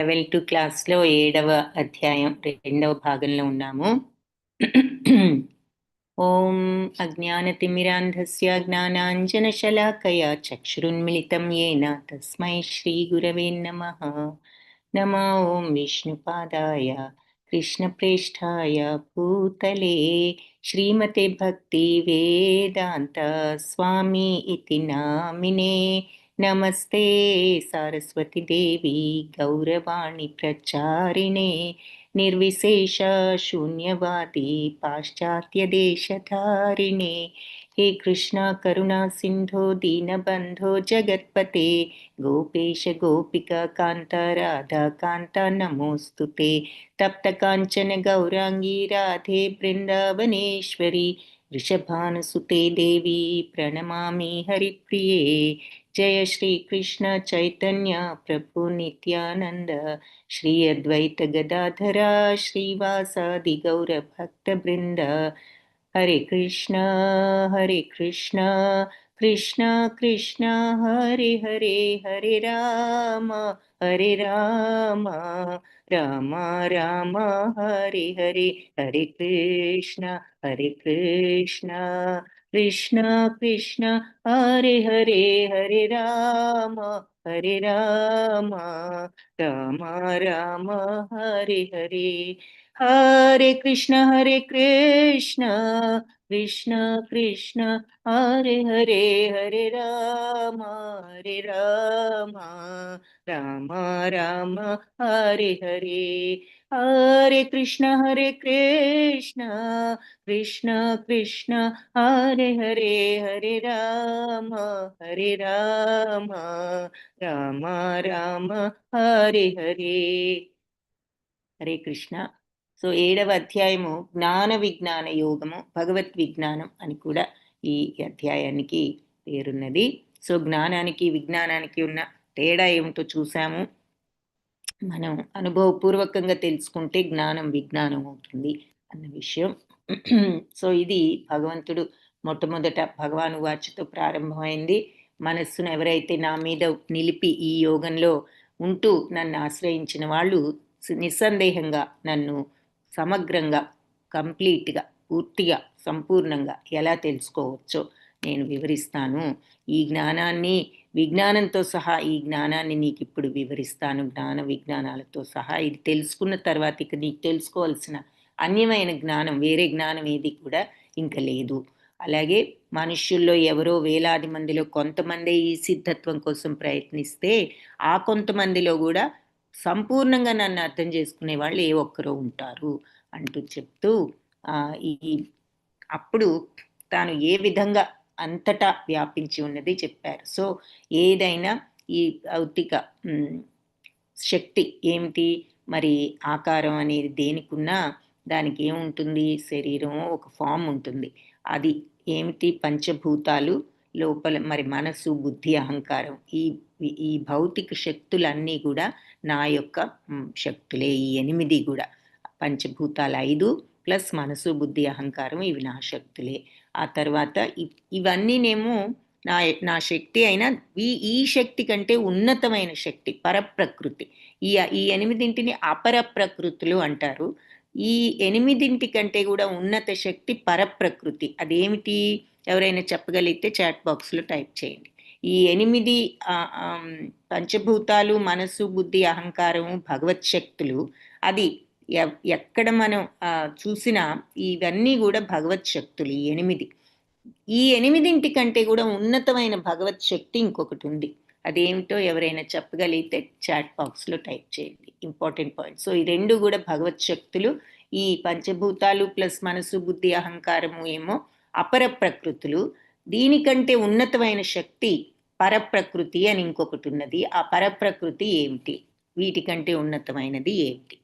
12th క్లాస్లో 7వ అధ్యాయం 2వ భాగంలో ఉన్నాము. ఓం అజ్ఞానతిమిరాంధస్య జ్ఞానాంజనశలాకయా చక్షురున్మిళితం యేన తస్మై శ్రీగురవే నమః. నమో ఓం విష్ణుపాదాయ కృష్ణప్రేష్ఠాయ భూతలే శ్రీమతే భక్తి వేదాంత స్వామి ఇతి నామినే. నమస్తే సారస్వతి దేవి గౌరవాణి ప్రచారిణే నిర్విశేష శూన్యవాది పాశ్చాత్య దేశధారిణే. हे कृष्णा करुणा सिंधो दीनबंधो जगत्पते गोपेश गोपिका कांता राधा कांता नमोस्तुते. तप्त कांचन गौरांगी राधे वृंदावनेश्वरी वृषभानुसुते देवी प्रणमामि हरिप्रिये. जय श्री कृष्ण चैतन्य प्रभु नित्यानंद श्री अद्वैत गदाधरा श्रीवासादि गौर भक्त वृंद. हरे कृष्णा कृष्णा कृष्णा हरे हरे हरे राम राम राम हरे हरे हरे कृष्णा कृष्णा कृष्णा हरे हरे हरे राम राम राम हरे हरे. हरे कृष्ण कृष्ण कृष्ण हरे हरे हरे राम राम राम हरे हरे. हरे कृष्ण कृष्ण कृष्ण हरे हरे हरे राम राम राम हरे हरे. హరే కృష్ణ. సో 7వ అధ్యాయము జ్ఞాన విజ్ఞాన యోగము, భగవత్ విజ్ఞానం అని కూడా ఈ అధ్యాయానికి పేరున్నది. సో జ్ఞానానికి విజ్ఞానానికి ఉన్న తేడా ఏమిటో చూసాము. మనం అనుభవపూర్వకంగా తెలుసుకుంటే జ్ఞానం విజ్ఞానం అవుతుంది అన్న విషయం. సో ఇది భగవంతుడు మొట్టమొదట భగవాను వాచతో ప్రారంభమైంది. మనస్సును ఎవరైతే నా మీద నిలిపి ఈ యోగంలో ఉంటూ నన్ను ఆశ్రయించిన వాళ్ళు నిస్సందేహంగా నన్ను సమగ్రంగా, కంప్లీట్గా, పూర్తిగా, సంపూర్ణంగా ఎలా తెలుసుకోవచ్చో నేను వివరిస్తాను. ఈ జ్ఞానాన్ని విజ్ఞానంతో సహా ఈ జ్ఞానాన్ని నీకు ఇప్పుడు వివరిస్తాను, జ్ఞాన విజ్ఞానాలతో సహా. ఇది తెలుసుకున్న తర్వాత ఇక నీకు తెలుసుకోవాల్సిన అన్యమైన జ్ఞానం, వేరే జ్ఞానం ఏది కూడా ఇంకా లేదు. అలాగే మనుష్యుల్లో ఎవరో వేలాది మందిలో కొంతమంది ఈ సిద్ధత్వం కోసం ప్రయత్నిస్తే ఆ కొంతమందిలో కూడా సంపూర్ణంగా నన్ను అర్థం చేసుకునే వాళ్ళు ఏ ఒక్కరో ఉంటారు అంటూ చెప్తూ ఈ అప్పుడు తాను ఏ విధంగా అంతటా వ్యాపించి ఉన్నది చెప్పారు. సో ఏదైనా ఈ భౌతిక శక్తి ఏమిటి మరి, ఆకారం అనేది దేనికున్నా దానికి ఏముంటుంది, శరీరం ఒక ఫామ్ ఉంటుంది. అది ఏమిటి, పంచభూతాలు, లోపల మరి మనసు, బుద్ధి, అహంకారం, ఈ భౌతిక శక్తులన్నీ కూడా నా యొక్క శక్తులే. ఈ 8 కూడా పంచభూతాలు 5 ప్లస్ మనసు, బుద్ధి, అహంకారం, ఇవి నా శక్తులే. ఆ తర్వాత ఇవన్నీనేమో నా శక్తి అయినా ఈ శక్తి కంటే ఉన్నతమైన శక్తి పరప్రకృతి. ఈ 8 అపర ప్రకృతులు అంటారు. ఈ 8 కంటే కూడా ఉన్నత శక్తి పరప్రకృతి. అదేమిటి, ఎవరైనా చెప్పగలిగితే చాట్ బాక్స్లో టైప్ చేయండి. ఈ 8 పంచభూతాలు, మనసు, బుద్ధి, అహంకారము, భగవత్ శక్తులు, అది ఎక్కడ మనం చూసినా ఇవన్నీ కూడా భగవత్ శక్తులు. ఈ 8 కంటే కూడా ఉన్నతమైన భగవత్ శక్తి ఇంకొకటి ఉంది. అదేమిటో ఎవరైనా చెప్పగలిగితే చాట్ బాక్స్లో టైప్ చేయండి. Important point. సో ఈ 2 కూడా భగవత్ శక్తులు. ఈ పంచభూతాలు ప్లస్ మనసు, బుద్ధి, అహంకారము ఏమో అపర ప్రకృతులు. దీనికంటే ఉన్నతమైన శక్తి పరప్రకృతి అని ఇంకొకటి ఉన్నది. ఆ పరప్రకృతి ఏమిటి, వీటికంటే ఉన్నతమైనది ఏమిటి,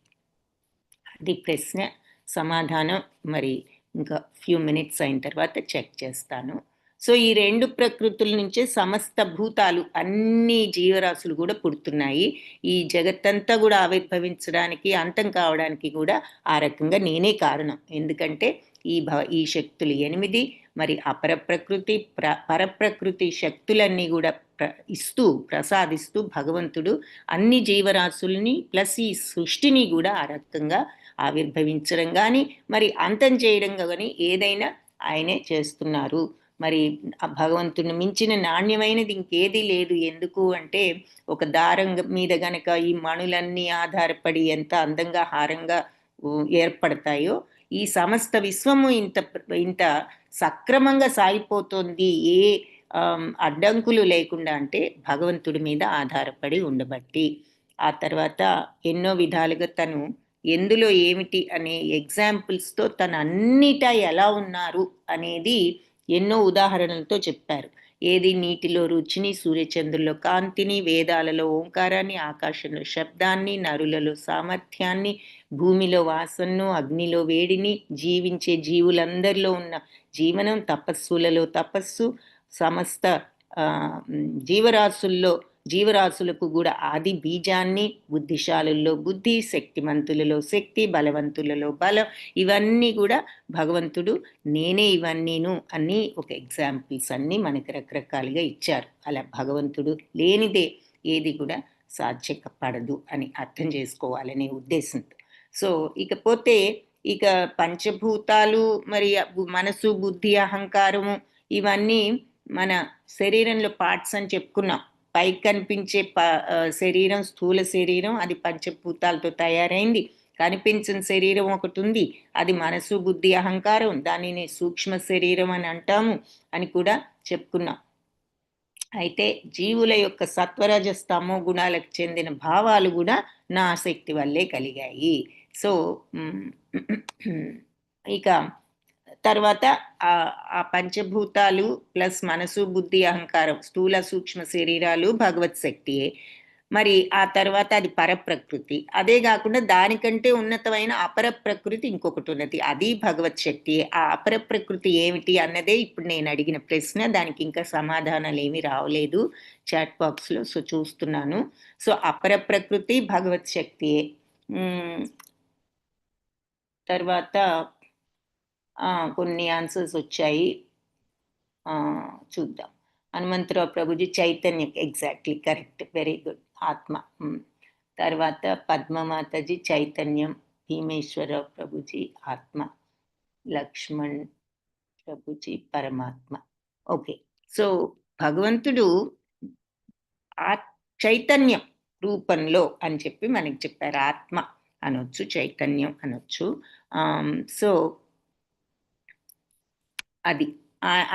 అది ప్రశ్న. సమాధానం మరి ఇంకా ఫ్యూ మినిట్స్ అయిన తర్వాత చెక్ చేస్తాను. సో ఈ 2 ప్రకృతుల నుంచే సమస్త భూతాలు, అన్ని జీవరాశులు కూడా పుడుతున్నాయి. ఈ జగత్తంతా కూడా ఆవిర్భవించడానికి, అంతం కావడానికి కూడా ఆ రకంగా నేనే కారణం. ఎందుకంటే ఈ శక్తులు 8 మరి అపర ప్రకృతి పరప్రకృతి శక్తులన్నీ కూడా ప్రసాదిస్తూ భగవంతుడు అన్ని జీవరాశుల్ని ప్లస్ ఈ సృష్టిని కూడా ఆ రకంగా ఆవిర్భవించడం కానీ మరి అంతం చేయడం కానీ ఏదైనా ఆయనే చేస్తున్నారు. మరి ఆ భగవంతుని మించిన నాణ్యమైనది ఇంకేదీ లేదు. ఎందుకు అంటే ఒక దారం మీద గనక ఈ మణులన్నీ ఆధారపడి ఎంత అందంగా హారంగా ఏర్పడతాయో ఈ సమస్త విశ్వము ఇంత ఇంత సక్రమంగా సాగిపోతుంది ఏ అడ్డంకులు లేకుండా అంటే భగవంతుడి మీద ఆధారపడి ఉండబట్టి. ఆ తర్వాత ఎన్నో విధాలుగా తను ఎందులో ఏమిటి అనే ఎగ్జాంపుల్స్తో తను అన్నిటా ఎలా ఉన్నారు అనేది ఎన్నో ఉదాహరణలతో చెప్పారు. ఏది నీటిలో రుచిని, సూర్యచంద్రుల్లో కాంతిని, వేదాలలో ఓంకారాన్ని, ఆకాశంలో శబ్దాన్ని, నరులలో సామర్థ్యాన్ని, భూమిలో వాసనను, అగ్నిలో వేడిని, జీవించే జీవులందరిలో ఉన్న జీవనం, తపస్సులలో తపస్సు, సమస్త జీవరాశులకు కూడా ఆది బీజాన్ని, బుద్ధిశాలుల్లో బుద్ధి, శక్తిమంతులలో శక్తి, బలవంతులలో బలం, ఇవన్నీ కూడా భగవంతుడు నేనే ఇవన్నీను అని ఒక ఎగ్జాంపుల్స్ అన్నీ మనకి రకరకాలుగా ఇచ్చారు. అలా భగవంతుడు లేనిదే ఏది కూడా సాధ్యపడదు అని అర్థం చేసుకోవాలనే ఉద్దేశంతో. సో ఇకపోతే ఇక పంచభూతాలు మరి మనసు, బుద్ధి, అహంకారము ఇవన్నీ మన శరీరంలో పార్ట్స్ అని చెప్పుకున్నాం. పైకి కనిపించే శరీరం స్థూల శరీరం, అది పంచభూతాలతో తయారైంది. కనిపించిన శరీరం ఒకటి ఉంది, అది మనసు, బుద్ధి, అహంకారం, దానిని సూక్ష్మ శరీరం అని అంటాము అని కూడా చెప్పుకున్నాం. అయితే జీవుల యొక్క సత్వరజ స్తమో గుణాలకు చెందిన భావాలు కూడా నా ఆసక్తి వల్లే కలిగాయి. సో ఇక తర్వాత ఆ పంచభూతాలు ప్లస్ మనసు, బుద్ధి, అహంకారం, స్థూల సూక్ష్మ శరీరాలు భగవత్ శక్తియే. మరి ఆ తర్వాత అది పరప్రకృతి. అదే కాకుండా దానికంటే ఉన్నతమైన అపర ప్రకృతి ఇంకొకటి ఉన్నది, అది భగవత్ శక్తియే. ఆ అపర ప్రకృతి ఏమిటి అన్నదే ఇప్పుడు నేను అడిగిన ప్రశ్న. దానికి ఇంకా సమాధానాలు ఏమీ రావలేదు చాట్ బాక్స్లో. సో చూస్తున్నాను. సో అపర ప్రకృతి భగవత్ శక్తియే. తర్వాత కొన్ని ఆన్సర్స్ వచ్చాయి, చూద్దాం. హనుమంతరావు ప్రభుజీ చైతన్యం, ఎగ్జాక్ట్లీ కరెక్ట్, వెరీ గుడ్, ఆత్మ. తర్వాత పద్మమాతజీ చైతన్యం, భీమేశ్వరరావు ప్రభుజీ ఆత్మ, లక్ష్మణ్ ప్రభుజీ పరమాత్మ. ఓకే, సో భగవంతుడు ఆ చైతన్యం రూపంలో అని చెప్పి మనకి చెప్పారు. ఆత్మ అనొచ్చు, చైతన్యం అనొచ్చు. సో అది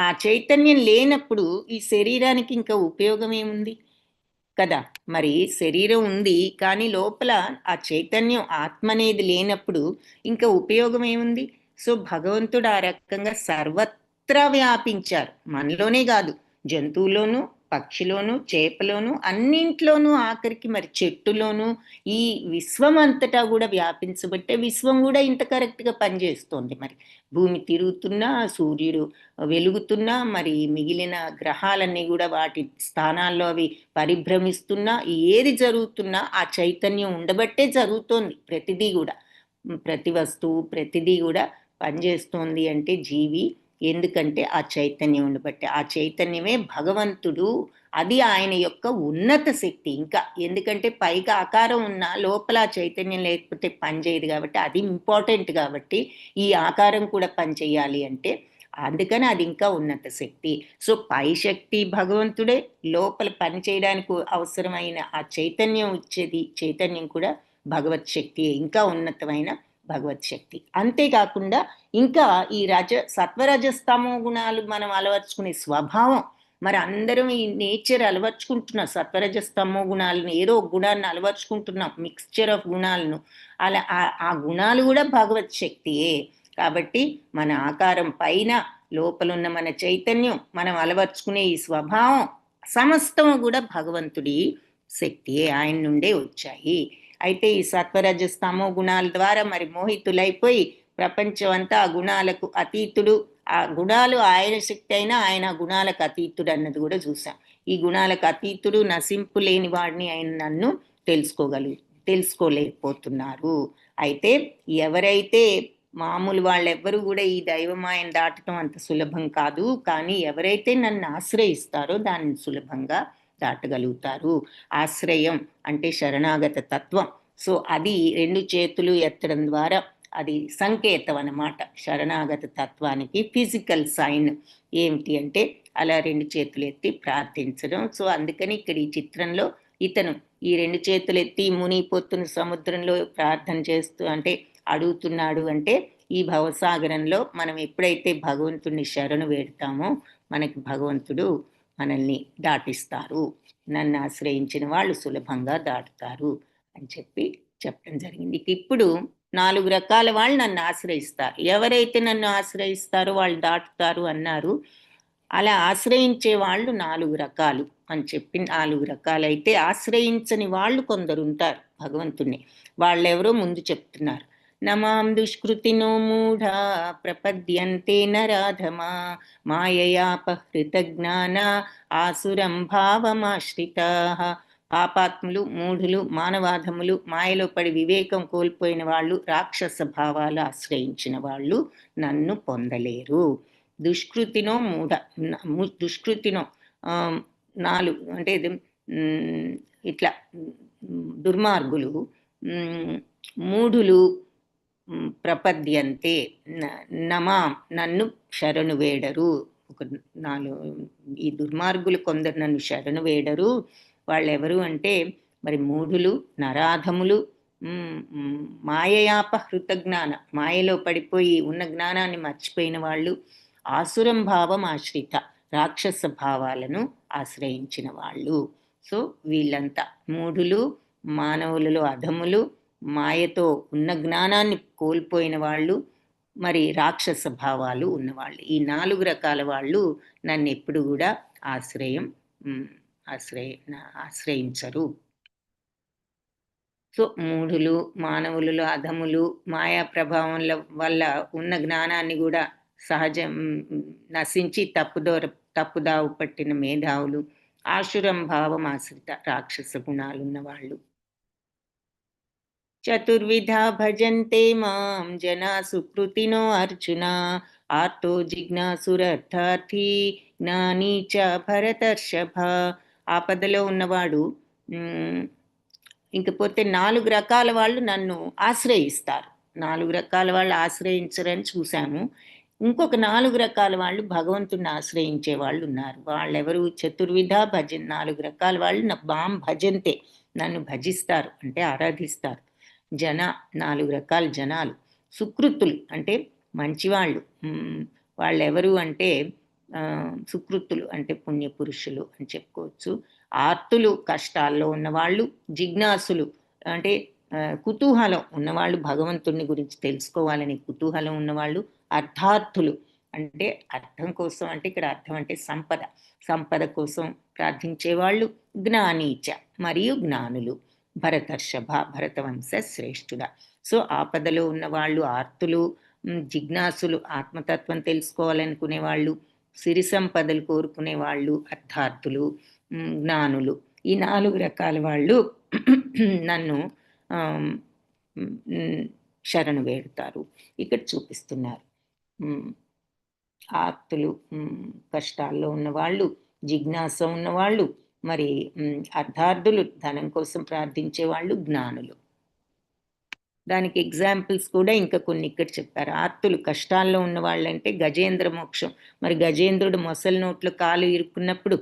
ఆ చైతన్యం లేనప్పుడు ఈ శరీరానికి ఇంకా ఉపయోగం ఏముంది కదా. మరి శరీరం ఉంది కానీ లోపల ఆ చైతన్యం ఆత్మ అనేది లేనప్పుడు ఇంకా ఉపయోగం ఏముంది. సో భగవంతుడు ఆ రకంగా సర్వత్రా వ్యాపించారు, మనలోనే కాదు, జంతువులోను, పక్షిలోను, చేపలోను, అన్నింట్లోనూ, ఆఖరికి మరి చెట్టులోను, ఈ విశ్వం అంతటా కూడా వ్యాపించబట్టే విశ్వం కూడా ఇంత కరెక్ట్గా పనిచేస్తోంది. మరి భూమి తిరుగుతున్నా, సూర్యుడు వెలుగుతున్నా, మరి మిగిలిన గ్రహాలన్నీ కూడా వాటి స్థానాల్లో అవి పరిభ్రమిస్తున్నా, ఏది జరుగుతున్నా ఆ చైతన్యం ఉండబట్టే జరుగుతోంది. ప్రతిదీ కూడా, ప్రతి వస్తువు, ప్రతిదీ కూడా పనిచేస్తోంది అంటే జీవి, ఎందుకంటే ఆ చైతన్యం ఉండబట్టే. ఆ చైతన్యమే భగవంతుడు, అది ఆయన యొక్క ఉన్నత శక్తి. ఇంకా ఎందుకంటే పైగా ఆకారం ఉన్న లోపల చైతన్యం లేకపోతే పనిచేయదు కాబట్టి అది ఇంపార్టెంట్. కాబట్టి ఈ ఆకారం కూడా పనిచేయాలి అంటే అందుకని అది ఇంకా ఉన్నత శక్తి. సో పై శక్తి భగవంతుడే, లోపల పని చేయడానికి అవసరమైన ఆ చైతన్యం ఇచ్చేది చైతన్యం కూడా భగవత్ శక్తి, ఇంకా ఉన్నతమైన భగవత్ శక్తి. అంతేకాకుండా ఇంకా ఈ సత్వరజస్తమో గుణాలు మనం అలవర్చుకునే స్వభావం, మరి అందరం ఈ నేచర్ అలవర్చుకుంటున్నాం. సత్వరజస్తమో గుణాలను, ఏదో ఒక గుణాన్ని అలవర్చుకుంటున్నాం, మిక్స్చర్ ఆఫ్ గుణాలను. అలా ఆ గుణాలు కూడా భగవత్ శక్తియే. కాబట్టి మన ఆకారం పైన లోపలున్న మన చైతన్యం, మనం అలవర్చుకునే ఈ స్వభావం సమస్తము కూడా భగవంతుడి శక్తియే, ఆయన నుండే వచ్చాయి. అయితే ఈ సత్వరజస్తమో గుణాల ద్వారా మరి మోహితులైపోయి ప్రపంచం అంతా ఆ గుణాలకు అతీతుడు, ఆ గుణాలు ఆయన శక్తి అయినా ఆయన గుణాలకు అతీతుడు అన్నది కూడా చూసాం. ఈ గుణాలకు అతీతుడు, నశింపు లేని వాడిని ఆయన నన్ను తెలుసుకోలేకపోతున్నారు. అయితే ఎవరైతే మామూలు వాళ్ళెవ్వరూ కూడా ఈ దైవమాయను దాటటం అంత సులభం కాదు. కానీ ఎవరైతే నన్ను ఆశ్రయిస్తారో దాన్ని సులభంగా దాటగలుగుతారు. ఆశ్రయం అంటే శరణాగత తత్వం. సో అది 2 చేతులు ఎత్తడం ద్వారా అది సంకేతం అన్నమాట. శరణాగత తత్వానికి ఫిజికల్ సైన్ ఏమిటి అంటే అలా 2 చేతులు ఎత్తి ప్రార్థించడం. సో అందుకని ఇక్కడ ఈ చిత్రంలో ఇతను ఈ 2 చేతులు ఎత్తి మునిగిపోతున్న సముద్రంలో ప్రార్థన చేస్తూ అంటే అడుగుతున్నాడు అంటే ఈ భవసాగరంలో మనం ఎప్పుడైతే భగవంతుడిని శరణు వేడతామో మనకి భగవంతుడు మనల్ని దాటిస్తారు. నన్ను ఆశ్రయించిన వాళ్ళు సులభంగా దాటుతారు అని చెప్పడం జరిగింది. ఇప్పుడు 4 రకాల వాళ్ళు నన్ను ఆశ్రయిస్తారు. ఎవరైతే నన్ను ఆశ్రయిస్తారో వాళ్ళు దాటుతారు అన్నారు. అలా ఆశ్రయించే వాళ్ళు 4 రకాలు అని చెప్పి 4 రకాలైతే ఆశ్రయించని వాళ్ళు కొందరుంటారు భగవంతుణ్ణి. వాళ్ళెవరో ముందు చెప్తున్నారు. నమాం దుష్కృతినో మూఢా ప్రపద్యంతే నరాధమా మాయయాపహృత జ్ఞాన ఆసురం భావమాశ్రితాః. పాపాత్ములు, మూఢులు, మానవాధములు, మాయలో పడి వివేకం కోల్పోయిన వాళ్ళు, రాక్షస భావాలు ఆశ్రయించిన వాళ్ళు నన్ను పొందలేరు. దుష్కృతినో మూఢ దుష్కృతినో 4 అంటే ఇట్లా దుర్మార్గులు, మూఢులు ప్రపద్యంతే నమాం నన్ను శరణు వేడరు. ఒక 4 ఈ దుర్మార్గులు కొందరు నన్ను శరణు వేడరు. వాళ్ళెవరు అంటే మరి మూఢులు, నరాధములు, మాయయాపహృత జ్ఞాన మాయలో పడిపోయి ఉన్న జ్ఞానాన్ని మర్చిపోయిన వాళ్ళు, ఆసురం భావం ఆశ్రిత రాక్షస భావాలను ఆశ్రయించిన వాళ్ళు. సో వీళ్ళంతా మూఢులు, మానవులలో అధములు, మాయతో ఉన్న జ్ఞానాన్ని కోల్పోయిన వాళ్ళు, మరి రాక్షస భావాలు ఉన్నవాళ్ళు. ఈ 4 రకాల వాళ్ళు నన్ను ఎప్పుడు కూడా ఆశ్రయించరు. సో మూఢులు, మానవులలో అధములు, మాయా ప్రభావం వల్ల ఉన్న జ్ఞానాన్ని కూడా సహజం నశించి తప్పుదావు పట్టిన మేధావులు, ఆశురం భావం ఆశ్రిత రాక్షస గుణాలున్న వాళ్ళు. చతుర్విధా భజంతే మాం జనా సుకృతినో అర్జున ఆర్తో జిజ్ఞాసురర్థార్థి జ్ఞానీ చ భరతర్షభ. ఆపదలో ఉన్నవాడు, ఇంకపోతే 4 రకాల వాళ్ళు నన్ను ఆశ్రయిస్తారు. 4 రకాల వాళ్ళు ఆశ్రయించరని చూశాము. ఇంకొక 4 రకాల వాళ్ళు భగవంతుడిని ఆశ్రయించే వాళ్ళు ఉన్నారు. వాళ్ళెవరు? చతుర్విధ 4 రకాల వాళ్ళు మాం భజంతే నన్ను భజిస్తారు అంటే ఆరాధిస్తారు. 4 రకాల జనాలు. సుకృతులు అంటే మంచివాళ్ళు. వాళ్ళెవరు అంటే సుకృతులు అంటే పుణ్యపురుషులు అని చెప్పుకోవచ్చు. ఆర్తులు కష్టాల్లో ఉన్నవాళ్ళు, జిజ్ఞాసులు అంటే కుతూహలం ఉన్నవాళ్ళు, భగవంతుని గురించి తెలుసుకోవాలని కుతూహలం ఉన్నవాళ్ళు, అర్థార్థులు అంటే అర్థం కోసం, అంటే ఇక్కడ అర్థం అంటే సంపద కోసం ప్రార్థించేవాళ్ళు, జ్ఞానీచ మరియు జ్ఞానులు. భరతర్షభ భరతవంశ శ్రేష్ఠుడ. సో ఆపదలో ఉన్నవాళ్ళు ఆర్తులు, జిజ్ఞాసులు ఆత్మతత్వం తెలుసుకోవాలనుకునే వాళ్ళు, సిరి సంపదలు కోరుకునే వాళ్ళు అర్థార్థులు, జ్ఞానులు. ఈ 4 రకాల వాళ్ళు నన్ను శరణు వేడుతారు. ఇక్కడ చూపిస్తున్నారు. ఆర్తులు కష్టాల్లో ఉన్నవాళ్ళు, జిజ్ఞాస ఉన్నవాళ్ళు, మరి అర్థార్థులు ధనం కోసం ప్రార్థించే వాళ్ళు, జ్ఞానులు. దానికి ఎగ్జాంపుల్స్ కూడా ఇంకా కొన్ని ఇక్కడ చెప్పారు. ఆర్తులు కష్టాల్లో ఉన్న వాళ్ళంటే గజేంద్ర మోక్షం. మరి గజేంద్రుడు మొసలి నోట్లో కాలు ఇరుక్కున్నప్పుడు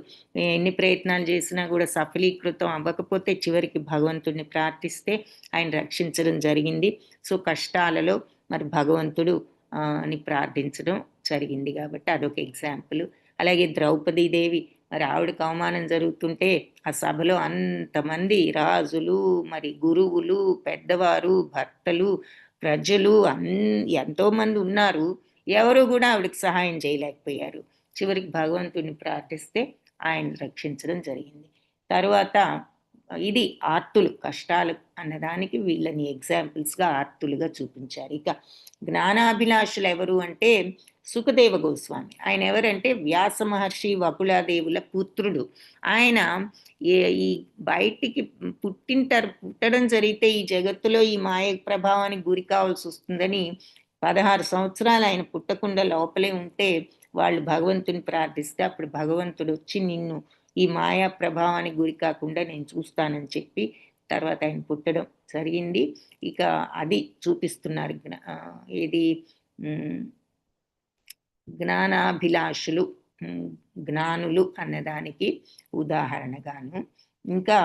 ఎన్ని ప్రయత్నాలు చేసినా కూడా సఫలీకృతం అవ్వకపోతే చివరికి భగవంతుడిని ప్రార్థిస్తే ఆయన రక్షించడం జరిగింది. సో కష్టాలలో మరి భగవంతుడు అని ప్రార్థించడం జరిగింది కాబట్టి అదొక ఎగ్జాంపుల్. అలాగే ద్రౌపదీదేవి, మరి ఆవిడకి అవమానం జరుగుతుంటే ఆ సభలో అంతమంది రాజులు, మరి గురువులు, పెద్దవారు, భర్తలు, ప్రజలు ఎంతోమంది ఉన్నారు. ఎవరు కూడా ఆవిడకి సహాయం చేయలేకపోయారు. చివరికి భగవంతుడిని ప్రార్థిస్తే ఆయన రక్షించడం జరిగింది. తరువాత ఇది ఆర్తులు కష్టాలు అన్నదానికి వీళ్ళని ఎగ్జాంపుల్స్గా ఆర్తులుగా చూపించారు. ఇక జ్ఞానాభిలాషులు ఎవరు అంటే సుఖదేవ గోస్వామి. ఆయన ఎవరంటే వ్యాస మహర్షి వకులాదేవుల పుత్రుడు. ఆయన ఈ బయటికి పుట్టడం జరిగితే ఈ జగత్తులో ఈ మాయ ప్రభావానికి గురి కావాల్సి వస్తుందని 16 సంవత్సరాలు ఆయన పుట్టకుండా లోపలే ఉంటే వాళ్ళు భగవంతుని ప్రార్థిస్తే అప్పుడు భగవంతుడు వచ్చి నిన్ను ఈ మాయా ప్రభావానికి గురి కాకుండా నేను చూస్తానని చెప్పి తర్వాత ఆయన పుట్టడం జరిగింది. ఇక అది చూపిస్తున్నారు ఏది జ్ఞానాభిలాషులు, జ్ఞానులు అన్నదానికి ఉదాహరణగాను. ఇంకా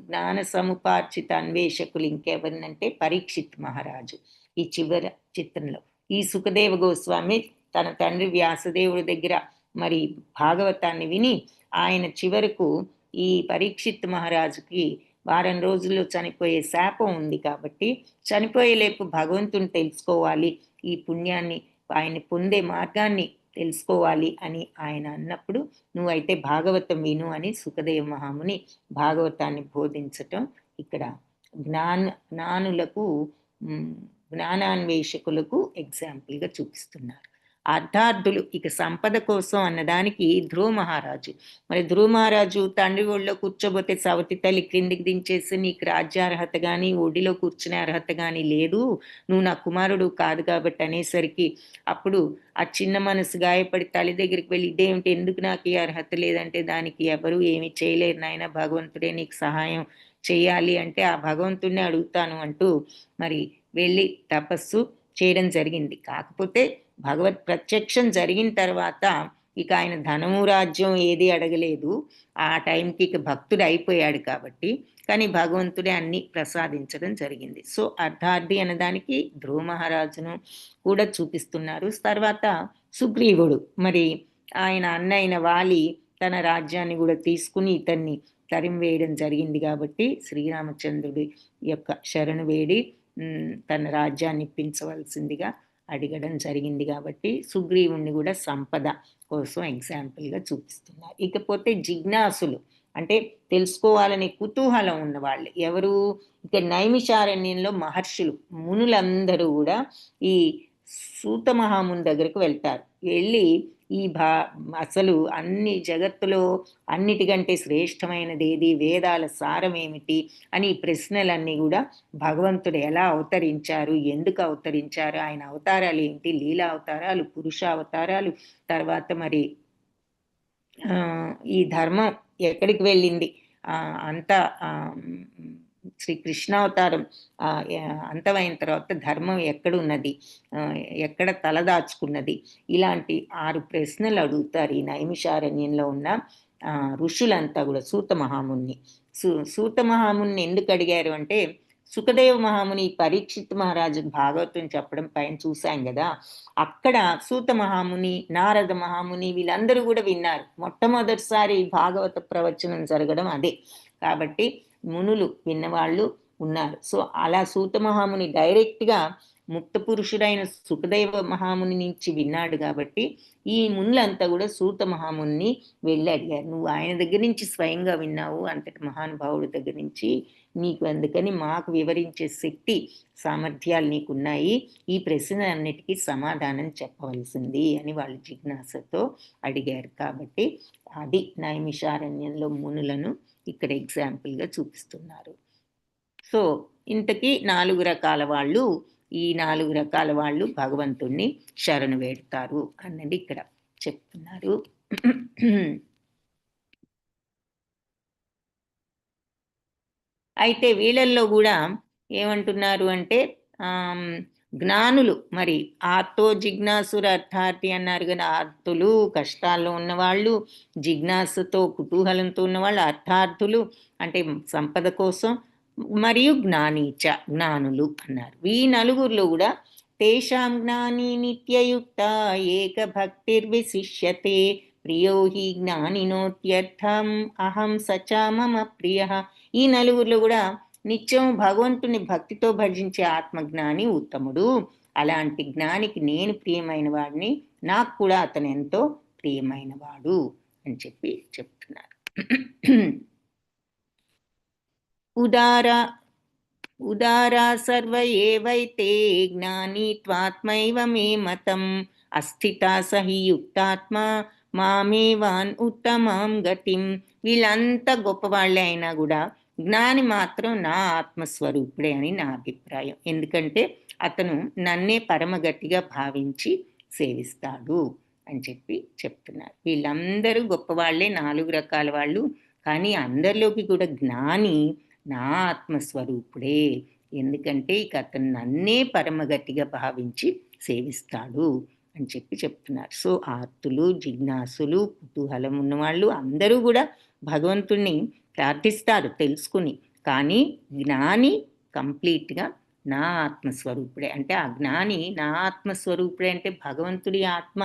జ్ఞాన సముపార్జిత అన్వేషకులు ఇంకెవరినంటే పరీక్షిత్ మహారాజు. ఈ చివరి చిత్రంలో ఈ సుఖదేవ గోస్వామి తన తండ్రి వ్యాసదేవుడి దగ్గర మరి భాగవతాన్ని విని ఆయన చివరకు ఈ పరీక్షిత్ మహారాజుకి వారం రోజుల్లో చనిపోయే శాపం ఉంది కాబట్టి చనిపోయేలేపు భగవంతుని తెలుసుకోవాలి, ఈ పుణ్యాన్ని ఆయన పొందే మార్గాన్ని తెలుసుకోవాలి అని ఆయన అన్నప్పుడు నువ్వైతే భాగవతం విను అని సుఖదేవ మహాముని భాగవతాన్ని బోధించటం ఇక్కడ జ్ఞానులకు, జ్ఞానాన్వేషకులకు ఎగ్జాంపుల్గా చూపిస్తున్నారు. అర్థార్థులు ఇక సంపద కోసం అన్నదానికి ధ్రువ మహారాజు. మరి ధ్రువ మహారాజు తండ్రి ఒళ్ళో కూర్చోబోతే సవతి తల్లి క్రిందికి దించేసి నీకు రాజ్యార్హత కానీ ఒడిలో కూర్చునే అర్హత కానీ లేదు, నువ్వు నా కుమారుడు కాదు కాబట్టి అనేసరికి అప్పుడు ఆ చిన్న మనసు గాయపడి తల్లి దగ్గరికి వెళ్ళి ఇదేమిటి, ఎందుకు నాకు ఈ అర్హత లేదంటే దానికి ఎవరు ఏమి చేయలేరు నాయన, భగవంతుడే నీకు సహాయం చేయాలి అంటే ఆ భగవంతుడిని అడుగుతాను అంటూ మరి వెళ్ళి తపస్సు చేయడం జరిగింది. కాకపోతే భగవత్ ప్రత్యక్షం జరిగిన తర్వాత ఇక ఆయన ధనము రాజ్యం ఏది అడగలేదు. ఆ టైంకి ఇక భక్తుడు అయిపోయాడు కాబట్టి, కానీ భగవంతుడే అన్ని ప్రసాదించడం జరిగింది. సో అర్ధార్థి అన్నదానికి ధ్రువ మహారాజును కూడా చూపిస్తున్నారు. తర్వాత సుగ్రీవుడు మరి ఆయన అన్నైన వాలి తన రాజ్యాన్ని కూడా తీసుకుని ఇతన్ని తరిమివేయడం జరిగింది కాబట్టి శ్రీరామచంద్రుడి యొక్క శరణు వేడి తన రాజ్యాన్ని ఇప్పించవలసిందిగా అడగడం జరిగింది కాబట్టి సుగ్రీవుణ్ణి కూడా సంపద కోసం ఎగ్జాంపుల్గా చూపిస్తున్నారు. ఇకపోతే జిజ్ఞాసులు అంటే తెలుసుకోవాలనే కుతూహలం ఉన్నవాళ్ళు ఎవరు, ఇక నైమిషారణ్యంలో మహర్షులు మునులందరూ కూడా ఈ సూత మహాముని దగ్గరకు వెళ్తారు. వెళ్ళి ఈ అసలు అన్ని జగత్తులో అన్నిటికంటే శ్రేష్టమైనది ఏది, వేదాల సారం ఏమిటి అని ప్రశ్నలన్నీ కూడా భగవంతుడు ఎలా అవతరించారు, ఎందుకు అవతరించారు, ఆయన అవతారాలు ఏమిటి, లీలా అవతారాలు, పురుష అవతారాలు, తర్వాత మరి ఈ ధర్మం ఎక్కడికి వెళ్ళింది, అంతా శ్రీకృష్ణావతారం అంతమైన తర్వాత ధర్మం ఎక్కడున్నది, ఎక్కడ తలదాచుకున్నది, ఇలాంటి 6 ప్రశ్నలు అడుగుతారు ఈ నైమిషారణ్యంలో ఉన్న ఋషులంతా కూడా సూత మహాముని. సూత మహాముని ఎందుకు అడిగారు అంటే సుఖదేవ మహాముని పరీక్షిత్ మహారాజు భాగవతం చెప్పడం పైన చూశాం కదా, అక్కడ సూత మహాముని, నారద మహాముని వీళ్ళందరూ కూడా విన్నారు. మొట్టమొదటిసారి భాగవత ప్రవచనం జరగడం అదే కాబట్టి మునులు విన్నవాళ్ళు ఉన్నారు. సో అలా సూత మహాముని డైరెక్ట్గా ముక్త పురుషుడైన సుఖదేవ మహాముని నుంచి విన్నాడు కాబట్టి ఈ మునులంతా కూడా సూత మహాముని వెళ్ళి అడిగారు, నువ్వు ఆయన దగ్గర నుంచి స్వయంగా విన్నావు, అంతటి మహానుభావుడి దగ్గర నుంచి, నీకు అందుకని మాకు వివరించే శక్తి సామర్థ్యాలు నీకున్నాయి, ఈ ప్రశ్న అన్నిటికీ సమాధానం చెప్పవలసింది అని వాళ్ళు జిజ్ఞాసతో అడిగారు. కాబట్టి అది నైమిషారణ్యంలో మునులను ఇక్కడ ఎగ్జాంపుల్గా చూపిస్తున్నారు. సో ఇంతకీ 4 రకాల వాళ్ళు, ఈ 4 రకాల వాళ్ళు భగవంతుణ్ణి శరణు వేడతారు అన్నది ఇక్కడ చెప్తున్నారు. అయితే వీళ్ళల్లో కూడా ఏమంటున్నారు అంటే జ్ఞానులు మరి ఆర్తో జిజ్ఞాసుర అర్థార్థి అన్నారు కదా, ఆర్తులు కష్టాల్లో ఉన్నవాళ్ళు, జిజ్ఞాసుతో కుతూహలంతో ఉన్నవాళ్ళు అర్థార్థులు అంటే సంపద కోసం, మరియు జ్ఞానీచ జ్ఞానులు అన్నారు. ఈ నలుగురిలో కూడా తేషాం జ్ఞాని నిత్యయుక్త ఏక భక్తిర్విశిష్యతే ప్రియో హి జ్ఞానినోత్యర్థం అహం సచా మమ ప్రియ. ఈ నలుగురిలో కూడా నిత్యం భగవంతుని భక్తితో భజించే ఆత్మజ్ఞాని ఉత్తముడు, అలాంటి జ్ఞానికి నేను ప్రియమైన వాడిని, నాకు కూడా అతను ఎంతో ప్రియమైన వాడు అని చెప్పి చెప్తున్నారు. ఉదారా సర్వ ఏవైతే జ్ఞాని త్వాత్మైవ మే మతం అస్థిత సహి యుక్తాత్మ మామేవాన్ ఉత్తమాం గతిం. వీళ్ళంతా గొప్పవాళ్ళే అయినా కూడా జ్ఞాని మాత్రం నా ఆత్మస్వరూపుడే అని నా అభిప్రాయం. ఎందుకంటే అతను నన్నే పరమగతిగా భావించి సేవిస్తాడు అని చెప్పి చెప్తున్నారు. వీళ్ళందరూ గొప్పవాళ్లే, 4 రకాల వాళ్ళు. కానీ అందరిలోకి కూడా జ్ఞాని నా ఆత్మస్వరూపుడే. ఎందుకంటే ఇక అతను నన్నే పరమగతిగా భావించి సేవిస్తాడు అని చెప్పి చెప్తున్నారు. సో ఆర్తులు, జిజ్ఞాసులు, కుతూహలం ఉన్నవాళ్ళు అందరూ కూడా భగవంతుణ్ణి ప్రార్థిస్తారు తెలుసుకుని. కానీ జ్ఞాని కంప్లీట్గా నా ఆత్మస్వరూపుడే. అంటే ఆ జ్ఞాని నా ఆత్మస్వరూపుడే అంటే భగవంతుడి ఆత్మ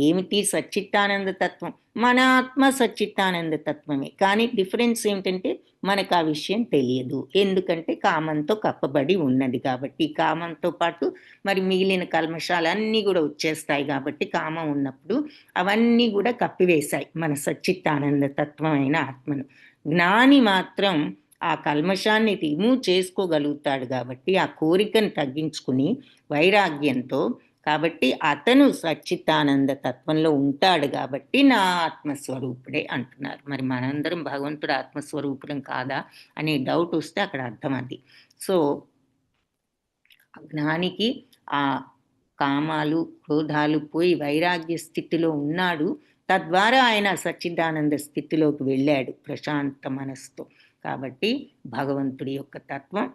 ఏమిటి? సచ్చిత్తానంద తత్వం. మన ఆత్మ సచ్చిత్తానంద తత్వమే. కానీ డిఫరెన్స్ ఏమిటంటే మనకు ఆ విషయం తెలియదు. ఎందుకంటే కామంతో కప్పబడి ఉన్నది కాబట్టి. కామంతో పాటు మరి మిగిలిన కల్మషాలన్నీ కూడా వచ్చేస్తాయి కాబట్టి, కామం ఉన్నప్పుడు అవన్నీ కూడా కప్పివేశాయి మన సచ్చిత్తానంద తత్వమైన ఆత్మను. జ్ఞాని మాత్రం ఆ కల్మషాన్ని రిమూవ్ చేసుకోగలుగుతాడు కాబట్టి, ఆ కోరికను తగ్గించుకుని వైరాగ్యంతో, కాబట్టి అతను సచ్చిత్తానంద తత్వంలో ఉంటాడు కాబట్టి నా ఆత్మస్వరూపుడే అంటున్నారు. మరి మనందరం భగవంతుడు ఆత్మస్వరూపులం కాదా అనే డౌట్ వస్తే అక్కడ అర్థం అది. సో జ్ఞానికి ఆ కామాలు, క్రోధాలు పోయి వైరాగ్య స్థితిలో ఉన్నాడు. తద్వారా ఆయన సచ్చిదానంద స్థితిలోకి వెళ్ళాడు ప్రశాంత మనస్సుతో. కాబట్టి భగవంతుడి యొక్క తత్వం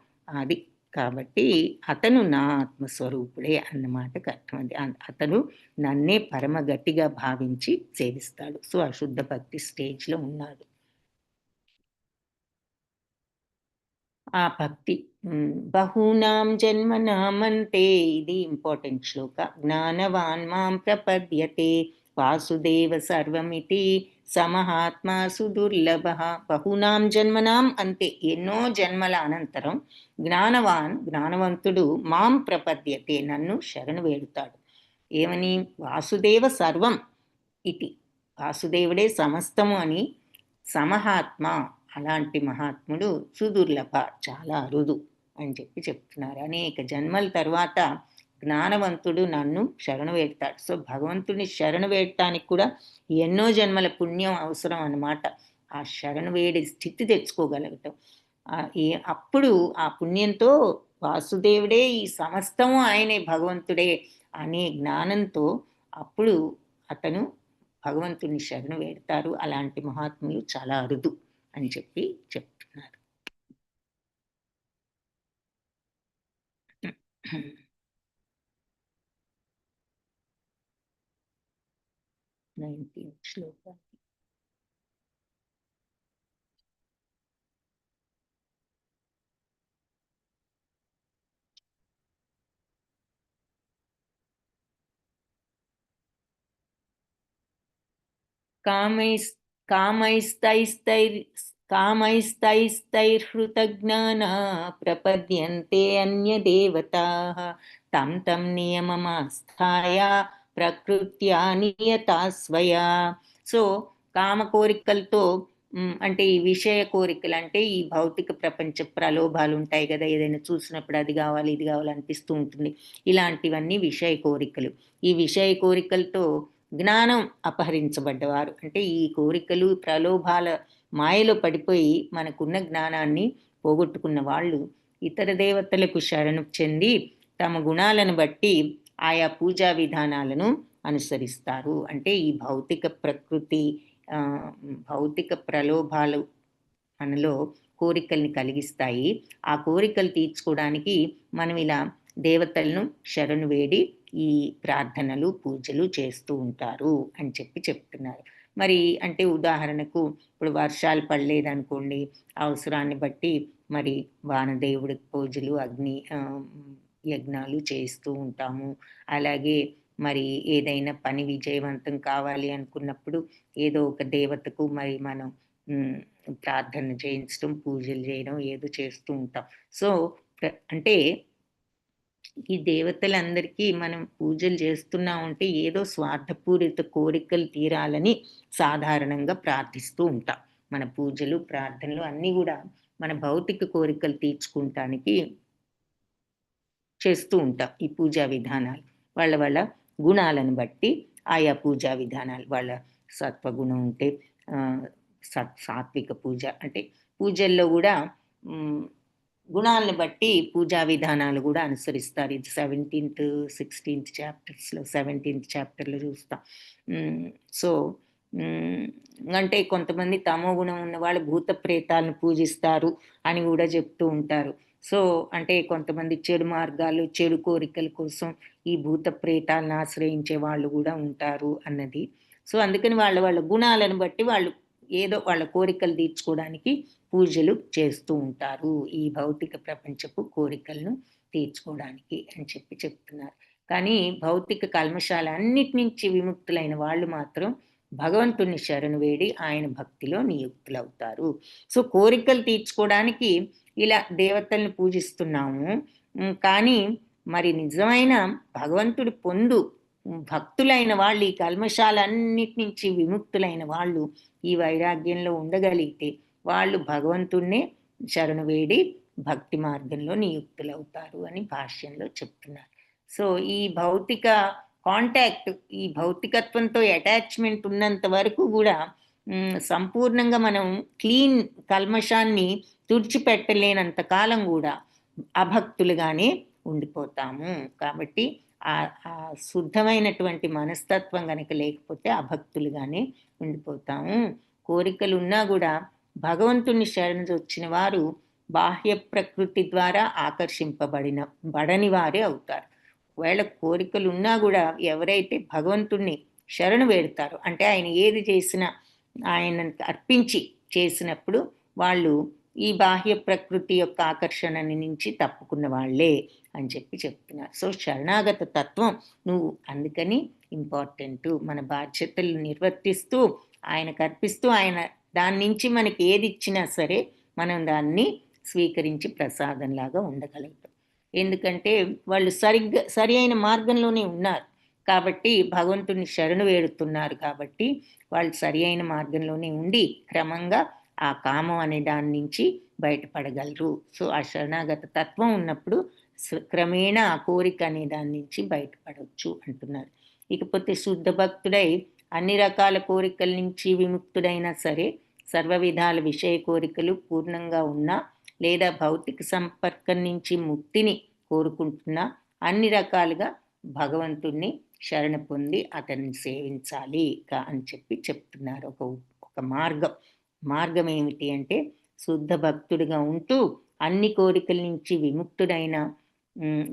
అది. కాబట్టి అతను నా ఆత్మస్వరూపుడే అన్నమాటకు అర్థం అది. అతను నన్నే పరమగతిగా భావించి సేవిస్తాడు. సో అశుద్ధ భక్తి స్టేజ్లో ఉన్నాడు. ఆ భక్తి బహూనాం జన్మనామంతే, ఇది ఇంపార్టెంట్ శ్లోక. జ్ఞానవాన్ మాం ప్రపద్యతే వాసుదేవ సర్వమితి సమహాత్మా సుదుర్లభ. బహూనాం జన్మనాం అంతే, ఎన్నో జన్మల అనంతరం జ్ఞానవంతుడు మాం ప్రపద్యతే, నన్ను శరణు వేడుతాడు. ఏమని? వాసుదేవ సర్వం ఇది, వాసుదేవుడే సమస్తము అని. సమహాత్మ, అలాంటి మహాత్ముడు సుదుర్లభ, చాలా అరుదు అని చెప్పి చెప్తున్నారు. అనేక జన్మల తర్వాత జ్ఞానవంతుడు నన్ను శరణు వేడతాడు. సో భగవంతుడిని శరణు వేడటానికి కూడా ఎన్నో జన్మల పుణ్యం అవసరం అన్నమాట. ఆ శరణు వేడి స్థితి తెచ్చుకోగలగటం. అప్పుడు ఆ పుణ్యంతో వాసుదేవుడే ఈ సమస్తము ఆయనే, భగవంతుడే అనే జ్ఞానంతో అప్పుడు అతను భగవంతుని శరణు వేడతారు. అలాంటి మహాత్ములు చాలా అరుదు అని చెప్పి చెప్తున్నారు. శ్లోక కామైస్తైస్తైర్హృతజ్ఞానా ప్రపద్యంతే అన్యదేవతాః తం తం నియమమాస్థాయ ప్రకృత్యా నియతా స్వయా. సో కామ కోరికలతో అంటే ఈ విషయ కోరికలు అంటే ఈ భౌతిక ప్రపంచ ప్రలోభాలు ఉంటాయి కదా, ఏదైనా చూసినప్పుడు అది కావాలి ఇది కావాలి అనిపిస్తూ ఉంటుంది. ఇలాంటివన్నీ విషయ కోరికలు. ఈ విషయ కోరికలతో జ్ఞానం అపహరించబడ్డవారు అంటే ఈ కోరికలు ప్రలోభాల మాయలో పడిపోయి మనకున్న జ్ఞానాన్ని పోగొట్టుకున్న వాళ్ళు ఇతర దేవతలకు శరణు చెంది తమ గుణాలను బట్టి ఆయా పూజా విధానాలను అనుసరిస్తారు. అంటే ఈ భౌతిక ప్రకృతి భౌతిక ప్రలోభాలు మనలో కోరికల్ని కలిగిస్తాయి. ఆ కోరికలు తీర్చుకోవడానికి మనం ఇలా దేవతలను శరణు వేడి ఈ ప్రార్థనలు పూజలు చేస్తూ ఉంటారు అని చెప్పి చెప్తున్నారు. మరి అంటే ఉదాహరణకు ఇప్పుడు వర్షాలు పడలేదనుకోండి, అవసరాన్ని బట్టి మరి వానదేవుడికి పూజలు, అగ్ని యజ్ఞాలు చేస్తూ ఉంటాము. అలాగే మరి ఏదైనా పని విజయవంతం కావాలి అనుకున్నప్పుడు ఏదో ఒక దేవతకు మరి మనం ప్రార్థన చేయించడం, పూజలు చేయడం ఏదో చేస్తూ ఉంటాం. సో అంటే ఈ దేవతలందరికీ మనం పూజలు చేస్తున్నాం అంటే ఏదో స్వార్థపూరిత కోరికలు తీరాలని సాధారణంగా ప్రార్థిస్తూ ఉంటాం. మన పూజలు, ప్రార్థనలు అన్నీ కూడా మన భౌతిక కోరికలు తీర్చుకుంటానికి చేస్తూ ఉంటాం. ఈ పూజా విధానాలు వాళ్ళ వాళ్ళ గుణాలను బట్టి ఆయా పూజా విధానాలు, వాళ్ళ సత్వగుణం ఉంటే సాత్విక పూజ అంటే పూజల్లో కూడా గుణాలను బట్టి పూజా విధానాలు కూడా అనుసరిస్తారు. ఇది 17థ్, 16థ్ చాప్టర్స్‌లో 17థ్ చాప్టర్‌లో చూస్తాం. సో, హ్మ్, అంటే కొంతమంది తమో గుణం ఉన్నవాళ్ళు భూత ప్రేతాలను పూజిస్తారు అని కూడా చెప్తూ ఉంటారు. సో, అంటే కొంతమంది చెడు మార్గాలు, చెడు కోరికల కోసం ఈ భూత ప్రేతాలను ఆశ్రయించే వాళ్ళు కూడా ఉంటారు అన్నది. సో, అందుకని వాళ్ళ వాళ్ళ గుణాలను బట్టి వాళ్ళు ఏదో వాళ్ళ కోరికలు తీర్చుకోవడానికి పూజలు చేస్తూ ఉంటారు. ఈ భౌతిక ప్రపంచపు కోరికలను తీర్చుకోవడానికి అని చెప్తున్నారు. కానీ భౌతిక కల్మషాలన్నిటి నుంచి విముక్తులైన వాళ్ళు మాత్రం భగవంతుడిని శరణు వేడి ఆయన భక్తిలో నియుక్తులవుతారు. సో, కోరికలు తీర్చుకోవడానికి ఇలా దేవతల్ని పూజిస్తున్నాము. కానీ మరి నిజమైన భగవంతుడి పొందు భక్తులైన వాళ్ళు ఈ కల్మషాలన్నిటి నుంచి విముక్తులైన వాళ్ళు ఈ వైరాగ్యంలో ఉండగలిగితే వాళ్ళు భగవంతుడినే శరణు వేడి భక్తి మార్గంలో నియుక్తులవుతారు అని భాష్యంలో చెప్తున్నారు. సో, ఈ భౌతిక కాంటాక్ట్, ఈ భౌతికత్వంతో అటాచ్‌మెంట్ ఉన్నంత వరకు గూడా సంపూర్ణంగా మనం క్లీన్ కల్మషాన్ని తుడిచిపెట్టలేనంత కాలం గూడా అభక్తులుగానే ఉండిపోతాము. కాబట్టి ఆ శుద్ధమైనటువంటి మనస్తత్వం గనక లేకపోతే అభక్తులుగానే ఉండిపోతాము. కోరికలున్నా గూడా భగవంతుని శరణొచ్చిన వారు బాహ్య ప్రకృతి ద్వారా బడని వారే అవుతారు. ఒకవేళ కోరికలున్నా గూడా ఎవరైతే భగవంతుడిని శరణు వేడతారో, అంటే ఆయన ఏది చేసినా ఆయనను అర్పించి చేసినప్పుడు వాళ్ళు ఈ బాహ్య ప్రకృతి యొక్క ఆకర్షణని నుంచి తప్పుకున్న వాళ్ళే అని చెప్తున్నారు. సో, శరణాగత తత్వం నువ్వు అందుకని ఇంపార్టెంటు. మన బాధ్యతలు నిర్వర్తిస్తూ, ఆయనకు అర్పిస్తూ, ఆయన దాని నుంచి మనకి ఏదిచ్చినా సరే మనం దాన్ని స్వీకరించి ప్రసాదంలాగా ఉండగలుగుతాం. ఎందుకంటే వాళ్ళు సరి అయిన మార్గంలోనే ఉన్నారు. కాబట్టి భగవంతుడిని శరణు వేడుతున్నారు కాబట్టి వాళ్ళు సరి అయిన మార్గంలోనే ఉండి క్రమంగా ఆ కామం అనే దాని నుంచి బయటపడగలరు. సో, ఆ శరణాగత తత్వం ఉన్నప్పుడు క్రమేణా ఆ కోరిక అనే దాని నుంచి బయటపడవచ్చు అంటున్నారు. ఇకపోతే శుద్ధ భక్తుడై అన్ని రకాల కోరికల నుంచి విముక్తుడైనా సరే సర్వ విధాల విషయ కోరికలు పూర్ణంగా ఉన్నా లేదా భౌతిక సంపర్కం నుంచి ముక్తిని కోరుకుంటున్నా అన్ని రకాలుగా భగవంతుణ్ణి శరణ పొంది అతన్ని సేవించాలి అని చెప్తున్నారు. ఒక మార్గం ఏమిటి అంటే శుద్ధ భక్తుడిగా ఉంటూ అన్ని కోరికల నుంచి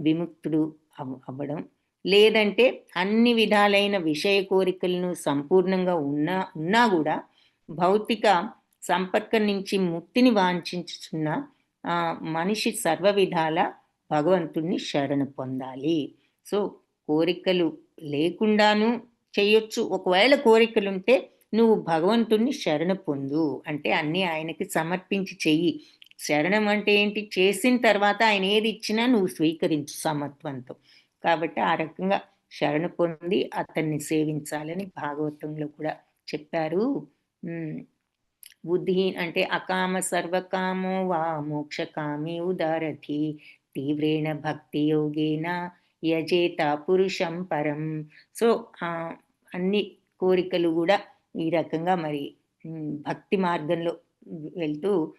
విముక్తుడు అవ్వడం, లేదంటే అన్ని విధాలైన విషయ కోరికలను సంపూర్ణంగా ఉన్నా కూడా భౌతిక సంపర్కం నుంచి ముక్తిని వాంఛించుచున్న మనిషి సర్వ విధాల భగవంతుణ్ణి శరణు పొందాలి. సో, కోరికలు లేకుండాను చెయ్యొచ్చు. ఒకవేళ కోరికలుంటే నువ్వు భగవంతుణ్ణి శరణు పొందు. అంటే అన్నీ ఆయనకి సమర్పించి చెయ్యి. శరణం అంటే ఏంటి? చేసిన తర్వాత ఆయన ఏది ఇచ్చినా నువ్వు స్వీకరించు సమత్వంతో. కాబట్టి ఆ రకంగా శరణు పొంది అతన్ని సేవించాలని భాగవతంలో కూడా చెప్పారు. బుద్ధి అంటే అకామ సర్వకామో వా మోక్షకామి ఉదారథి తీవ్రేణ భక్తి యోగేన యజేత పురుషం పరం. సో, అన్ని కోరికలు కూడా ఈ రకంగా మరి భక్తి మార్గంలో వెళ్తూ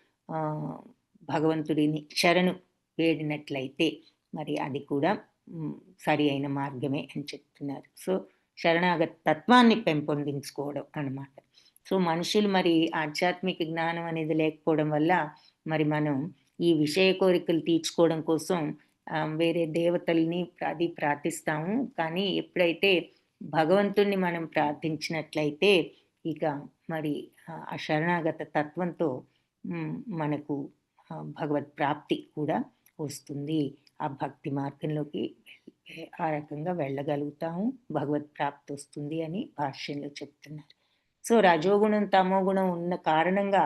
భగవంతుడిని శరణు వేడినట్లయితే మరి అది కూడా సరి అయిన మార్గమే అని చెప్తున్నారు. సో, శరణాగత తత్వాన్ని పెంపొందించుకోవడం అన్నమాట. సో, మనుషులు మరి ఆధ్యాత్మిక జ్ఞానం అనేది లేకపోవడం వల్ల మరి మనం ఈ విషయ కోరికలు తీర్చుకోవడం కోసం వేరే దేవతల్ని ప్రార్థిస్తాము. కానీ ఎప్పుడైతే భగవంతుణ్ణి మనం ప్రార్థించినట్లయితే ఇక మరి ఆ శరణాగత తత్వంతో మనకు భగవత్ ప్రాప్తి కూడా వస్తుంది. ఆ భక్తి మార్గంలోకి ఆ రకంగా వెళ్ళగలుగుతాము, భగవత్ ప్రాప్తి వస్తుంది అని భాష్యంలో చెప్తున్నారు. సో, రజోగుణం తమోగుణం ఉన్న కారణంగా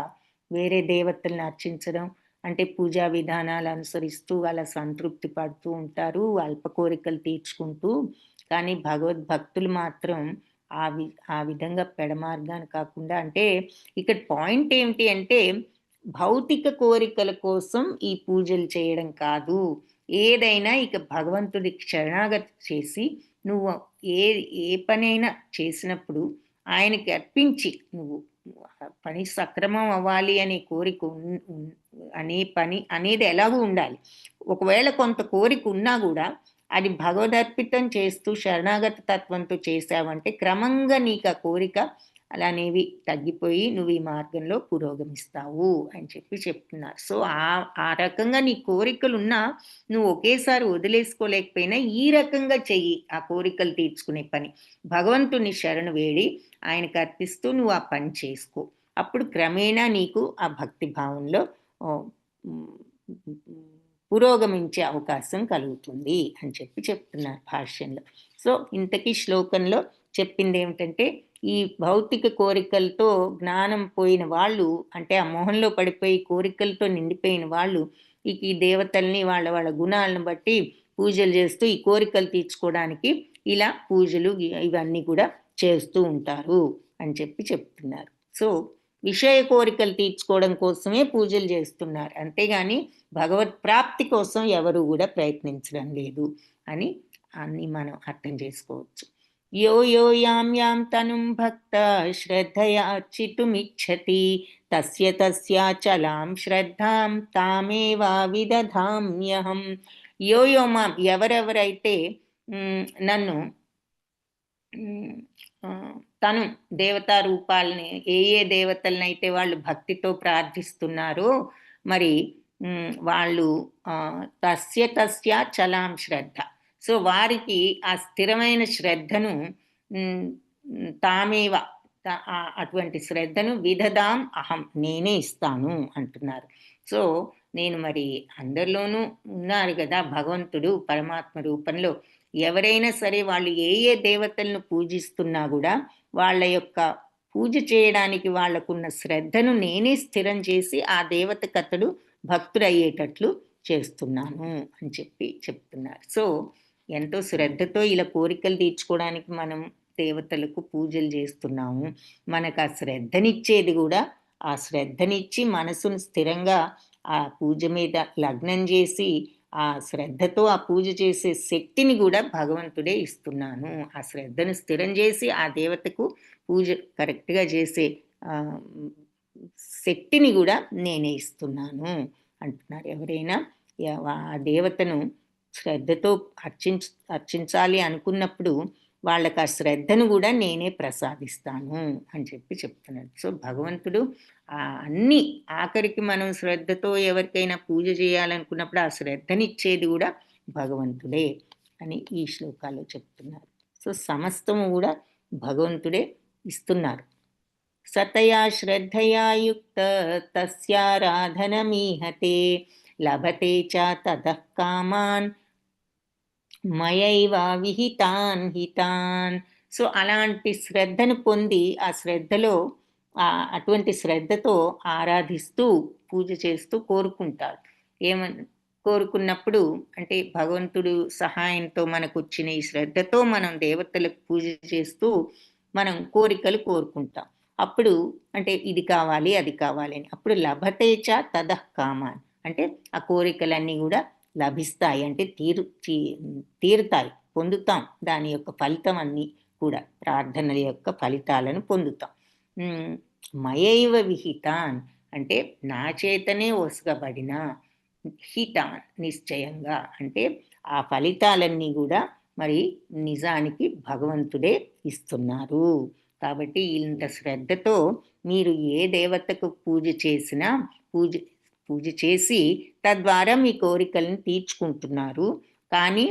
వేరే దేవతల్ని అర్చించడం అంటే పూజా విధానాలు అనుసరిస్తూ వాళ్ళ సంతృప్తి పడుతూ ఉంటారు, అల్ప కోరికలు తీర్చుకుంటూ. కానీ భగవద్భక్తులు మాత్రం ఆ విధంగా పెడమార్గాన్ని కాకుండా, అంటే ఇక్కడ పాయింట్ ఏమిటి అంటే భౌతిక కోరికల కోసం ఈ పూజలు చేయడం కాదు. ఏదైనా ఇక భగవంతుడికి శరణాగతి చేసి నువ్వు ఏ పనైనా చేసినప్పుడు ఆయనకి అర్పించి నువ్వు పని సక్రమం అవ్వాలి అనే కోరిక అనే పని అనేది ఎలాగూ ఉండాలి. ఒకవేళ కొంత కోరిక ఉన్నా గూడా అది భగవదర్పితం చేస్తూ శరణాగత తత్వంతో చేశావంటే క్రమంగా నీకు ఆ కోరిక అలానేవి తగ్గిపోయి నువ్వు ఈ మార్గంలో పురోగమిస్తావు అని చెప్తున్నారు. సో ఆ రకంగా నీ కోరికలున్నా నువ్వు ఒకేసారి వదిలేసుకోలేకపోయినా ఈ రకంగా చెయ్యి ఆ కోరికలు తీర్చుకునే పని. భగవంతుని శరణు వేడి ఆయనకు అర్పిస్తూ నువ్వు ఆ పని చేసుకో. అప్పుడు క్రమేణా నీకు ఆ భక్తి భావంలో పురోగమించే అవకాశం కలుగుతుంది అని చెప్తున్నారు భాష్యంలో. సో ఇంతకీ శ్లోకంలో చెప్పింది ఏమిటంటే ఈ భౌతిక కోరికలతో జ్ఞానం పోయిన వాళ్ళు, అంటే ఆ మోహంలో పడిపోయి కోరికలతో నిండిపోయిన వాళ్ళు ఈ దేవతల్ని వాళ్ళ వాళ్ళ గుణాలను బట్టి పూజలు చేస్తూ ఈ కోరికలు తీర్చుకోవడానికి ఇలా పూజలు ఇవన్నీ కూడా చేస్తూ ఉంటారు అని చెప్తున్నారు. సో విషయ కోరికలు తీర్చుకోవడం కోసమే పూజలు చేస్తున్నారు, అంతేగాని భగవత్ ప్రాప్తి కోసం ఎవరు కూడా ప్రయత్నించడం లేదు అని మనం అర్థం చేసుకోవచ్చు. యో యో యాం తనుం భక్త శ్రద్ధయా చితుమిచ్చతి తస్య తస్యాచలాం శ్రద్ధాం తామేవా విదధామ్యహం. యో యో మాం, ఎవరెవరైతే నన్ను తను దేవతా రూపాలని ఏ దేవతలనైతే వాళ్ళు భక్తితో ప్రార్థిస్తున్నారో మరి వాళ్ళు తస్య చలాం శ్రద్ధ, సో వారికి ఆ స్థిరమైన శ్రద్ధను తామేవ అటువంటి శ్రద్ధను విదదాం అహం, నేనే ఇస్తాను అంటున్నారు. సో నేను మరి అందరిలోనూ ఉన్నారు కదా భగవంతుడు పరమాత్మ రూపంలో. ఎవరైనా సరే వాళ్ళు ఏ దేవతలను పూజిస్తున్నా కూడా వాళ్ళ యొక్క పూజ చేయడానికి వాళ్ళకున్న శ్రద్ధను నేనే స్థిరం చేసి ఆ దేవతకతడు భక్తుడయ్యేటట్లు చేస్తున్నాను అని చెప్తున్నారు. సో ఎంతో శ్రద్ధతో ఇలా కోరికలు తీర్చుకోవడానికి మనం దేవతలకు పూజలు చేస్తున్నాము. మనకు ఆ శ్రద్ధనిచ్చేది కూడా, ఆ శ్రద్ధనిచ్చి మనసును స్థిరంగా ఆ పూజ మీద లగ్నం చేసి ఆ శ్రద్ధతో ఆ పూజ చేసే శక్తిని కూడా భగవంతుడే ఇస్తున్నాను. ఆ శ్రద్ధను స్థిరం చేసి ఆ దేవతకు పూజ కరెక్ట్గా చేసే శక్తిని కూడా నేనే ఇస్తున్నాను అంటున్నారు. ఎవరైనా ఆ దేవతను శ్రద్ధతో అర్చించాలి అనుకున్నప్పుడు వాళ్ళకి ఆ శ్రద్ధను కూడా నేనే ప్రసాదిస్తాను అని చెప్తున్నాడు. సో భగవంతుడు అన్ని ఆఖరికి మనం శ్రద్ధతో ఎవరికైనా పూజ చేయాలనుకున్నప్పుడు ఆ శ్రద్ధనిచ్చేది కూడా భగవంతుడే అని ఈ శ్లోకాల్లో చెప్తున్నారు. సో సమస్తము కూడా భగవంతుడే ఇస్తున్నారు. సతయా శ్రద్ధయా యుక్త తస్యారాధనమీహతే లభతే చ తతః కామాన్ మయైవ విహితాన్ హితాన్. సో అలాంటి శ్రద్ధను పొంది ఆ శ్రద్ధలో అటువంటి శ్రద్ధతో ఆరాధిస్తూ పూజ చేస్తూ కోరుకుంటాడు. కోరుకున్నప్పుడు అంటే భగవంతుడు సహాయంతో మనకు వచ్చిన ఈ శ్రద్ధతో మనం దేవతలకు పూజ చేస్తూ మనం కోరికలు కోరుకుంటాం. అప్పుడు అంటే ఇది కావాలి అది కావాలి అని, అప్పుడు లభతేచ తదః కామాన్, అంటే ఆ కోరికలన్నీ కూడా లభిస్తాయి, అంటే తీరుతాయి, పొందుతాం. దాని యొక్క ఫలితం అన్నీ కూడా ప్రార్థనల యొక్క ఫలితాలను పొందుతాం. మయైవ విహితాన్ అంటే నా చేతనే ఒసగబడిన, హితాన్ నిశ్చయంగా అంటే ఆ ఫలితాలన్నీ కూడా మరి నిజానికి భగవంతుడే ఇస్తున్నారు. కాబట్టి ఇంత శ్రద్ధతో మీరు ఏ దేవతకు పూజ చేసినా పూజ చేసి తద్వారా మీ కోరికలను తీర్చుకుంటున్నారు. కానీ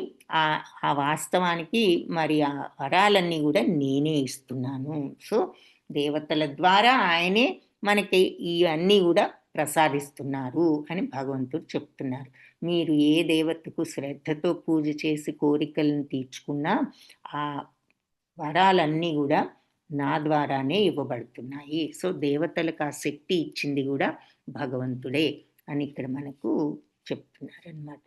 ఆ వాస్తవానికి మరి ఆ వరాలన్నీ కూడా నేనే ఇస్తున్నాను. సో దేవతల ద్వారా ఆయనే మనకి ఇవన్నీ కూడా ప్రసాదిస్తున్నారు అని భగవంతుడు చెప్తున్నారు. మీరు ఏ దేవతకు శ్రద్ధతో పూజ చేసి కోరికలను తీర్చుకున్నా ఆ వరాలన్నీ కూడా నా ద్వారానే ఇవ్వబడుతున్నాయి. సో దేవతలకు ఆ శక్తి ఇచ్చింది కూడా భగవంతుడే అని ఇక్కడ మనకు చెప్తున్నారన్నమాట.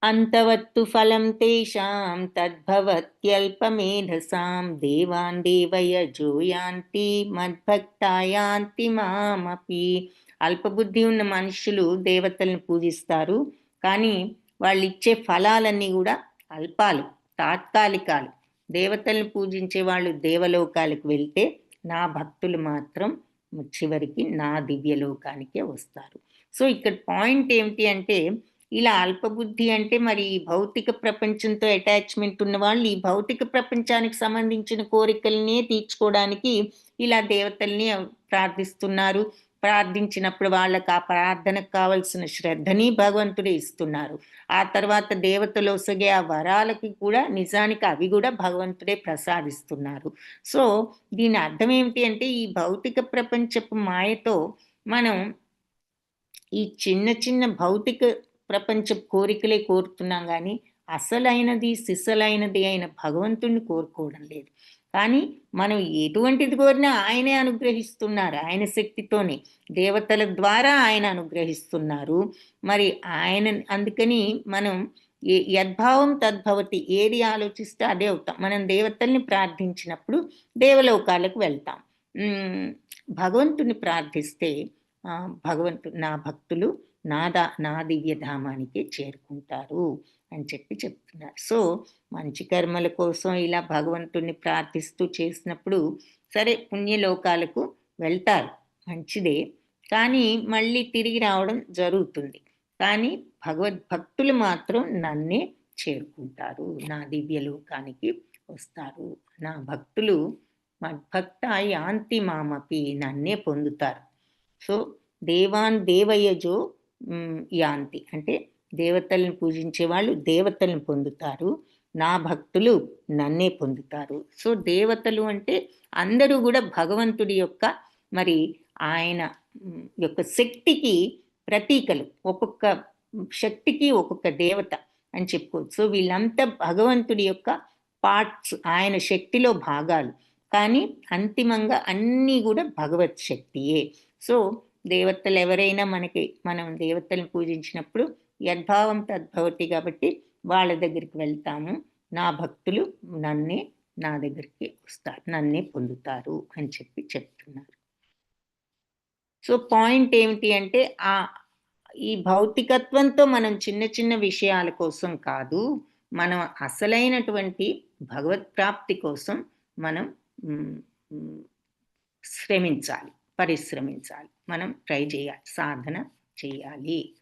అంతవత్తు ఫలం తేషాం తద్భవత్యల్పమేధసాం దేవాన్ దేవయజో యాంతి మద్భక్తాయాంతి మామపి. అల్పబుద్ధి ఉన్న మనుషులు దేవతల్ని పూజిస్తారు, కానీ వాళ్ళు ఇచ్చే ఫలాలన్నీ కూడా అల్పాలు, తాత్కాలికాలు. దేవతల్ని పూజించే వాళ్ళు దేవలోకాలకు వెళ్తే నా భక్తులు మాత్రం చివరికి నా దివ్యలోకానికే వస్తారు. సో ఇక్కడ పాయింట్ ఏమిటి అంటే, ఇలా అల్పబుద్ధి అంటే మరి ఈ భౌతిక ప్రపంచంతో అటాచ్‌మెంట్ ఉన్నవాళ్ళు ఈ భౌతిక ప్రపంచానికి సంబంధించిన కోరికలనే తీర్చుకోవడానికి ఇలా దేవతల్ని ప్రార్థిస్తున్నారు. ప్రార్థించినప్పుడు వాళ్ళకి ఆ ప్రార్థనకు కావాల్సిన శ్రద్ధని భగవంతుడే ఇస్తున్నారు. ఆ తర్వాత దేవతలు ఒసగే ఆ వరాలకి కూడా నిజానికి అవి గూడా భగవంతుడే ప్రసాదిస్తున్నారు. సో, దీని అర్థం ఏమిటి అంటే, ఈ భౌతిక ప్రపంచపు మాయతో మనం ఈ చిన్న చిన్న భౌతిక ప్రపంచపు కోరికలే కోరుతున్నాం గానీ, అసలైనది, సిసలైనది అయిన భగవంతుడిని కోరుకోవడం లేదు. కానీ మనం ఎటువంటిది కోరినా ఆయనే అనుగ్రహిస్తున్నారు. ఆయన శక్తితోనే. దేవతల ద్వారా ఆయన అనుగ్రహిస్తున్నారు. మరి ఆయన అందుకని మనం యద్భావం తద్భవతి. ఏది ఆలోచిస్తే అదే అవుతాం. మనం దేవతల్ని ప్రార్థించినప్పుడు దేవలోకాలకు వెళ్తాం. భగవంతుడిని ప్రార్థిస్తే భగవంతుడు నా భక్తులు నా దివ్యధామానికే చేరుకుంటారు అని చెప్తున్నారు. సో, మంచి కర్మల కోసం ఇలా భగవంతుడిని ప్రార్థిస్తూ చేసినప్పుడు సరే పుణ్యలోకాలకు వెళ్తారు. మంచిదే. కానీ మళ్ళీ తిరిగి రావడం జరుగుతుంది. కానీ భగవద్భక్తులు మాత్రం నన్నే చేరుకుంటారు. నా దివ్యలోకానికి వస్తారు. నా భక్తులు మద్భక్త యాంతి మామపి నన్నే పొందుతారు. సో, దేవాన్ దేవయజో యాంతి అంటే దేవతలను పూజించే వాళ్ళు దేవతలను పొందుతారు. నా భక్తులు నన్నే పొందుతారు. సో, దేవతలు అంటే అందరూ గూడా భగవంతుడి యొక్క మరి ఆయన యొక్క శక్తికి ప్రతీకలు. ఒక్కొక్క శక్తికి ఒక్కొక్క దేవత అని చెప్పుకోవచ్చు. సో, వీళ్ళంతా భగవంతుడి యొక్క పార్ట్స్, ఆయన శక్తిలో భాగాలు. కానీ అంతిమంగా అన్నీ గూడా భగవత్ శక్తియే. సో, దేవతలు ఎవరైనా మనం దేవతలను పూజించినప్పుడు యద్భావం తద్భవతి కాబట్టి వాళ్ళ దగ్గరికి వెళ్తాము. నా భక్తులు నా దగ్గరికి వస్తారు. నన్నే పొందుతారు అని చెప్తున్నారు. సో, పాయింట్ ఏమిటి అంటే ఈ భౌతికత్వంతో మనం చిన్న చిన్న విషయాల కోసం కాదు. మనం అసలైనటువంటి భగవత్ ప్రాప్తి కోసం మనం పరిశ్రమించాలి. మనం ట్రై చేయాలి. సాధన చేయాలి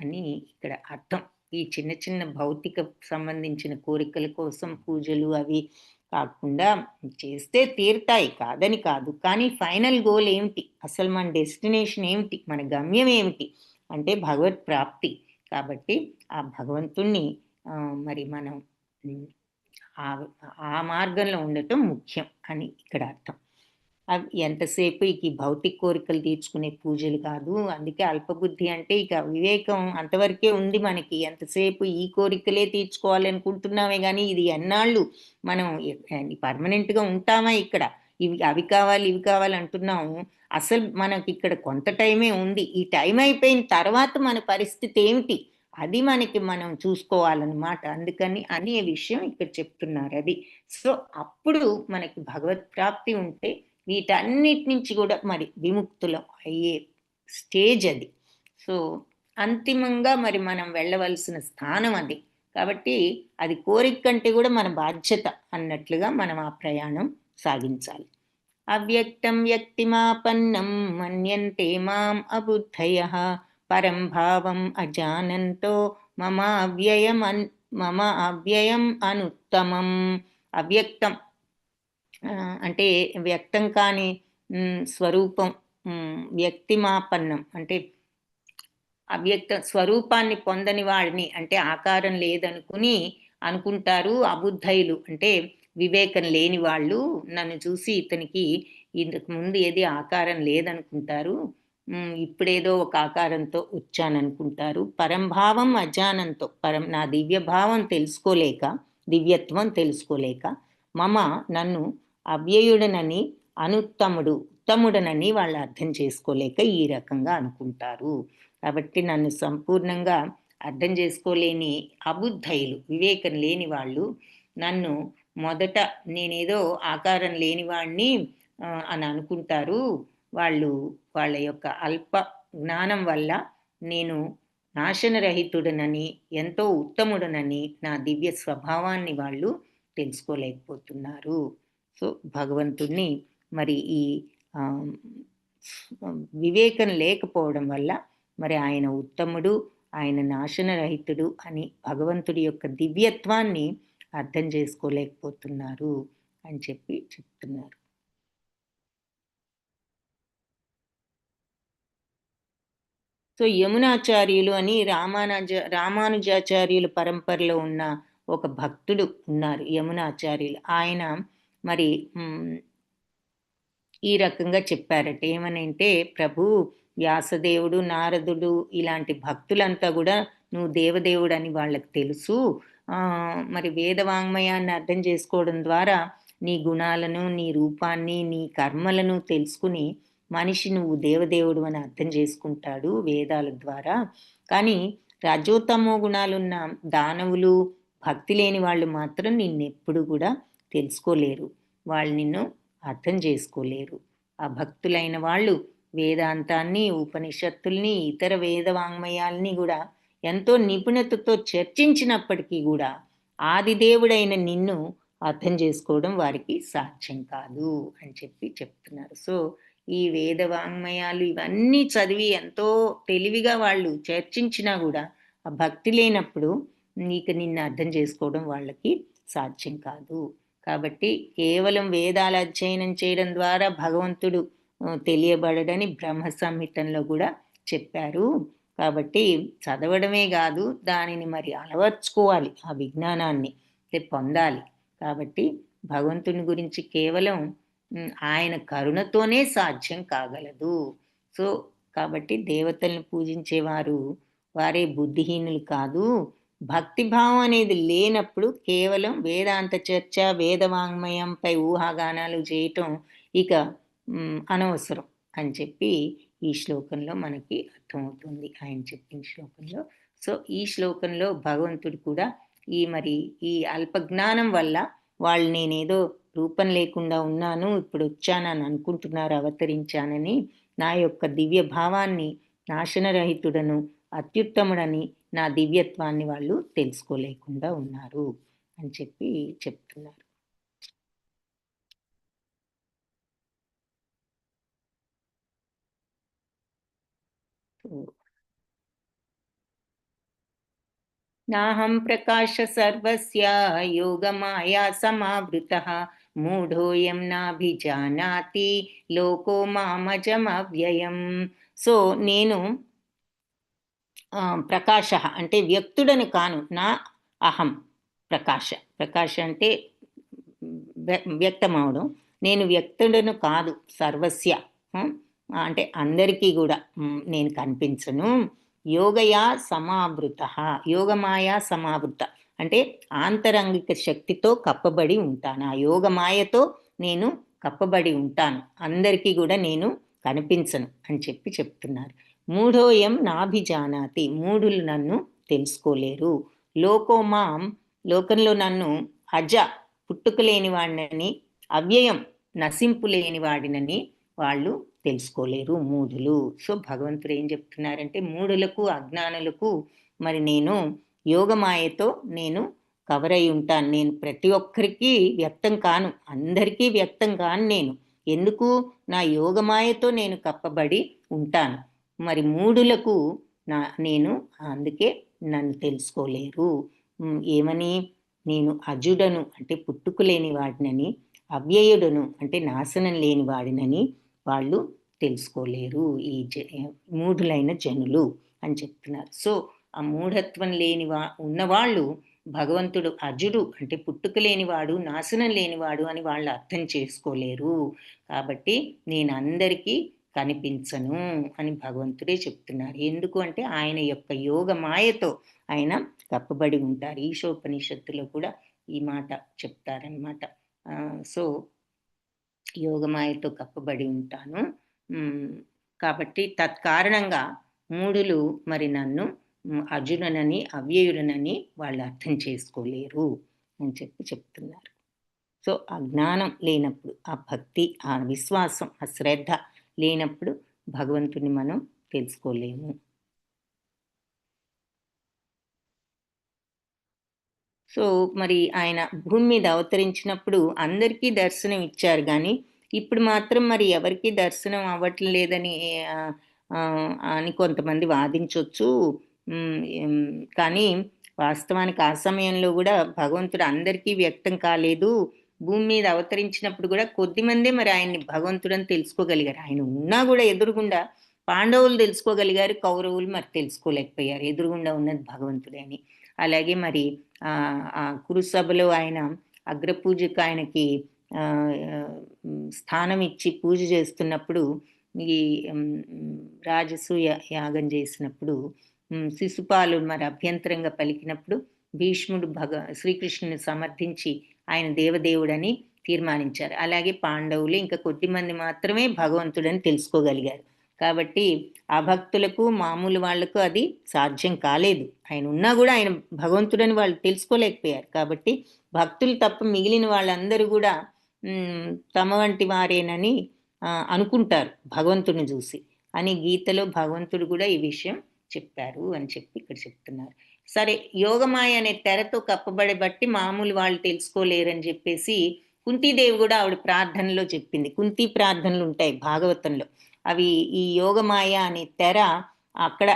అని ఇక్కడ అర్థం. ఈ చిన్న చిన్న భౌతిక సంబంధించిన కోరికల కోసం పూజలు అవి కాకుండా చేస్తే తీరుతాయి. కాదని కాదు. కానీ ఫైనల్ గోల్ ఏమిటి? అసలు మన డెస్టినేషన్ ఏమిటి? మన గమ్యం ఏమిటి? అంటే భగవత్ ప్రాప్తి. కాబట్టి ఆ భగవంతుణ్ణి మరి మనం ఆ మార్గంలో ఉండటం ముఖ్యం అని ఇక్కడ అర్థం. ఎంతసేపు ఈ భౌతిక కోరికలు తీర్చుకునే పూజలు కాదు. అందుకే అల్పబుద్ధి అంటే ఇక వివేకం అంతవరకే ఉంది మనకి. ఎంతసేపు ఈ కోరికలే తీర్చుకోవాలనుకుంటున్నామే గానీ, ఇది ఎన్నాళ్ళు మనం పర్మనెంట్‌గా ఉంటామా ఇక్కడ? అవి కావాలి, ఇవి కావాలి అంటున్నాము. అసలు మనకిక్కడ కొంత టైమే ఉంది. ఈ టైం అయిపోయిన తర్వాత మన పరిస్థితి ఏమిటి? అది మనం చూసుకోవాలన్నమాట. అందుకని అనే విషయం ఇక్కడ చెప్తున్నారు అది. సో, అప్పుడు మనకి భగవత్ ప్రాప్తి ఉంటే వీటన్నిటి నుంచి కూడా మరి విముక్తులం అయ్యే స్టేజ్ అది. సో, అంతిమంగా మరి మనం వెళ్ళవలసిన స్థానం అది. కాబట్టి అది కోరిక కంటే కూడా మన బాధ్యత అన్నట్లుగా మనం ఆ ప్రయాణం సాగించాలి. అవ్యక్తం వ్యక్తిమాపన్నం మన్యంతే మాం అబుద్ధయః పరం భావం అజానంతో మమ అవ్యయం అనుత్తమం. అవ్యక్తం అంటే వ్యక్తం కాని స్వరూపం, వ్యక్తిమాపన్నం అంటే అవ్యక్త స్వరూపాన్ని పొందని వాడిని, అంటే ఆకారం లేదనుకుని అనుకుంటారు అబుద్ధయులు. అంటే వివేకం లేని వాళ్ళు నన్ను చూసి ఇతనికి ఇంతకు ముందు ఏది ఆకారం లేదనుకుంటారు. ఇప్పుడేదో ఒక ఆకారంతో వచ్చాననుకుంటారు. పరంభావం అజానంతో నా దివ్యభావం తెలుసుకోలేక, దివ్యత్వం తెలుసుకోలేక నన్ను అవ్యయుడనని ఉత్తముడనని వాళ్ళు అర్థం చేసుకోలేక ఈ రకంగా అనుకుంటారు. కాబట్టి నన్ను సంపూర్ణంగా అర్థం చేసుకోలేని అబుద్ధయులు, వివేకం లేని వాళ్ళు నన్ను మొదట నేనేదో ఆకారం లేనివాణ్ణి అని అనుకుంటారు. వాళ్ళ యొక్క అల్ప జ్ఞానం వల్ల నేను నాశనరహితుడనని, ఎంతో ఉత్తముడనని నా దివ్య స్వభావాన్ని వాళ్ళు తెలుసుకోలేకపోతున్నారు. సో, భగవంతుణ్ణి మరి ఈ వివేకం లేకపోవడం వల్ల మరి ఆయన ఉత్తముడు, ఆయన నాశనరహితుడు అని భగవంతుడి యొక్క దివ్యత్వాన్ని అర్థం చేసుకోలేకపోతున్నారు అని చెప్పి చెప్తున్నారు. సో యమునాచార్యులు అని రామానుజాచార్యుల పరంపరలో ఉన్న ఒక భక్తుడు ఉన్నారు, యమునాచార్యులు. ఆయన మరి ఈ రకంగా చెప్పారట. ఏమనంటే, ప్రభు వ్యాసదేవుడు, నారదుడు ఇలాంటి భక్తులంతా కూడా నువ్వు దేవదేవుడని వాళ్ళకి తెలుసు. మరి వేదవాంగ్మయాన్ని అర్థం చేసుకోవడం ద్వారా నీ గుణాలను, నీ రూపాన్ని, నీ కర్మలను తెలుసుకుని మనిషి నువ్వు దేవదేవుడు అని అర్థం చేసుకుంటాడు వేదాల ద్వారా. కానీ రజోతమో గుణాలున్న దానవులు, భక్తి లేని వాళ్ళు మాత్రం నిన్నెప్పుడు కూడా తెలుసుకోలేరు, వాళ్ళు నిన్ను అర్థం చేసుకోలేరు. ఆ భక్తులైన వాళ్ళు వేదాంతాన్ని, ఉపనిషత్తుల్ని, ఇతర వేదవాంగ్మయాల్ని కూడా ఎంతో నిపుణతతో చర్చించినప్పటికీ కూడా ఆదిదేవుడైన నిన్ను అర్థం చేసుకోవడం వారికి సాధ్యం కాదు అని చెప్పి చెప్తున్నారు. సో ఈ వేదవాంగ్మయాలు ఇవన్నీ చదివి ఎంతో తెలివిగా వాళ్ళు చర్చించినా కూడా ఆ భక్తి లేనప్పుడు నీకు నిన్ను అర్థం చేసుకోవడం వాళ్ళకి సాధ్యం కాదు. కాబట్టి కేవలం వేదాల అధ్యయనం చేయడం ద్వారా భగవంతుడు తెలియబడడని బ్రహ్మ సంహితంలో కూడా చెప్పారు. కాబట్టి చదవడమే కాదు, దానిని మరి అలవర్చుకోవాలి, ఆ విజ్ఞానాన్ని పొందాలి. కాబట్టి భగవంతుని గురించి కేవలం ఆయన కరుణతోనే సాధ్యం కాగలదు. సో కాబట్టి దేవతల్ని పూజించేవారు వారే బుద్ధిహీనులు కాదు. భక్తిభావం అనేది లేనప్పుడు కేవలం వేదాంత చర్చ, వేదవాంగ్మయంపై ఊహాగానాలు చేయటం ఇక అనవసరం అని చెప్పి ఈ శ్లోకంలో మనకి అర్థమవుతుంది, ఆయన చెప్పిన శ్లోకంలో. సో ఈ శ్లోకంలో భగవంతుడు కూడా ఈ అల్పజ్ఞానం వల్ల వాళ్ళు నేనేదో రూపం లేకుండా ఉన్నాను, ఇప్పుడు వచ్చానని అనుకుంటున్నారు, అవతరించానని. నా యొక్క దివ్య భావాన్ని, నాశనరహితుడను, అత్యుత్తముడని, నా దివ్యత్వాన్ని వాళ్ళు తెలుసుకోలేకుండా ఉన్నారు అని చెప్పి చెప్తున్నారు. నాహం ప్రకాశ సర్వస్య యోగమాయా సమావృతః మూఢోయం నాభిజానాతి లోకో మామజమవ్యయం. సో నేను ప్రకాశ అంటే వ్యక్తుడని కాను, నా అహం ప్రకాశ. ప్రకాశ అంటే వ్యక్తమవడం. నేను వ్యక్తుడను కాదు, సర్వస్య అంటే అందరికీ కూడా నేను కనిపించను. యోగయా సమావృత, యోగమాయా సమావృత అంటే ఆంతరంగిక శక్తితో కప్పబడి ఉంటాను. ఆ యోగమాయతో నేను కప్పబడి ఉంటాను, అందరికీ కూడా నేను కనిపించను అని చెప్పి చెప్తున్నారు. మూఢోయం నాభిజానాతి, మూఢులు నన్ను తెలుసుకోలేరు. లోకోమాం, లోకంలో నన్ను అజ పుట్టుక లేని వాడినని, అవ్యయం నశింపు లేని వాడినని వాళ్ళు తెలుసుకోలేరు, మూఢులు. సో భగవంతుడు ఏం చెప్తున్నారంటే, మూఢులకు, అజ్ఞానులకు మరి నేను యోగమాయతో నేను కవర్ అయి ఉంటాను. నేను ప్రతి ఒక్కరికి వ్యక్తం కాను, అందరికీ వ్యక్తం కాను నేను. ఎందుకు? నా యోగమాయతో నేను కప్పబడి ఉంటాను. మరి మూఢులకు నేను అందుకే నన్ను తెలుసుకోలేరు. ఏమని? నేను అజుడను అంటే పుట్టుకులేని వాడినని, అవ్యయుడను అంటే నాశనం లేని వాడినని వాళ్ళు తెలుసుకోలేరు, ఈ మూఢులైన జనులు అని చెప్తున్నారు. సో ఆ మూఢత్వం ఉన్నవాళ్ళు భగవంతుడు అజుడు అంటే పుట్టుక లేనివాడు, నాశనం లేనివాడు అని వాళ్ళు అర్థం చేసుకోలేరు. కాబట్టి నేను అందరికీ కనిపించను అని భగవంతుడే చెప్తున్నారు. ఎందుకు అంటే ఆయన యొక్క యోగ మాయతో ఆయన కప్పబడి ఉంటారు. ఈశోపనిషత్తులో కూడా ఈ మాట చెప్తారనమాట. సో యోగమాయతో కప్పబడి ఉంటాను. కాబట్టి తత్కారణంగా మూఢులు మరి నన్ను అజుడనని, అవ్యయుడనని వాళ్ళు అర్థం చేసుకోలేరు అని చెప్పి చెప్తున్నారు. సో ఆ జ్ఞానం లేనప్పుడు, ఆ భక్తి, ఆ విశ్వాసం, ఆ శ్రద్ధ లేనప్పుడు భగవంతుని మనం తెలుసుకోలేము. సో మరి ఆయన భూమి మీద అవతరించినప్పుడు అందరికీ దర్శనం ఇచ్చారు, కానీ ఇప్పుడు మాత్రం మరి ఎవరికీ దర్శనం అవ్వట్లేదని అని కొంతమంది వాదించొచ్చు. కానీ వాస్తవానికి ఆ సమయంలో గూడా భగవంతుడు అందరికీ వ్యక్తం కాలేదు. భూమి మీద అవతరించినప్పుడు గూడా కొద్దిమందే మరి ఆయన్ని భగవంతుడని తెలుసుకోగలిగారు. ఆయన ఉన్నా గూడా ఎదురుగుండా పాండవులు తెలుసుకోగలిగారు. కౌరవులు మరి తెలుసుకోలేకపోయారు. ఎదురుగుండా ఉన్నది భగవంతుడే అని. అలాగే మరి ఆ కురుసభలో ఆయన అగ్రపూజకు ఆయనకి స్థానం ఇచ్చి పూజ చేస్తున్నప్పుడు ఈ రాజసూయ యాగం చేసినప్పుడు శిశుపాలు మరి అభ్యంతరంగా పలికినప్పుడు భీష్ముడు శ్రీకృష్ణుని సమర్థించి ఆయన దేవదేవుడని తీర్మానించారు. అలాగే పాండవులు ఇంకా కొద్దిమంది మాత్రమే భగవంతుడని తెలుసుకోగలిగారు. కాబట్టి అభక్తులకు మామూలు వాళ్లకు అది సాధ్యం కాలేదు. ఆయన ఉన్నా కూడా ఆయన భగవంతుడని వాళ్ళు తెలుసుకోలేకపోయారు. కాబట్టి భక్తులు తప్ప మిగిలిన వాళ్ళందరూ కూడా తమ వంటి వారేనని అనుకుంటారు భగవంతుని చూసి అని గీతలో భగవంతుడు కూడా ఈ విషయం చెప్పారు అని చెప్పి ఇక్కడ చెప్తున్నారు. సరే, యోగమాయ అనే తెరతో కప్పబడి బట్టి మామూలు వాళ్ళు తెలుసుకోలేరని చెప్పేసి కుంతీదేవి కూడా ఆవిడ ప్రార్థనలో చెప్పింది. కుంతి ప్రార్థనలు ఉంటాయి భాగవతంలో. అవి ఈ యోగమాయ అనే తెర అక్కడ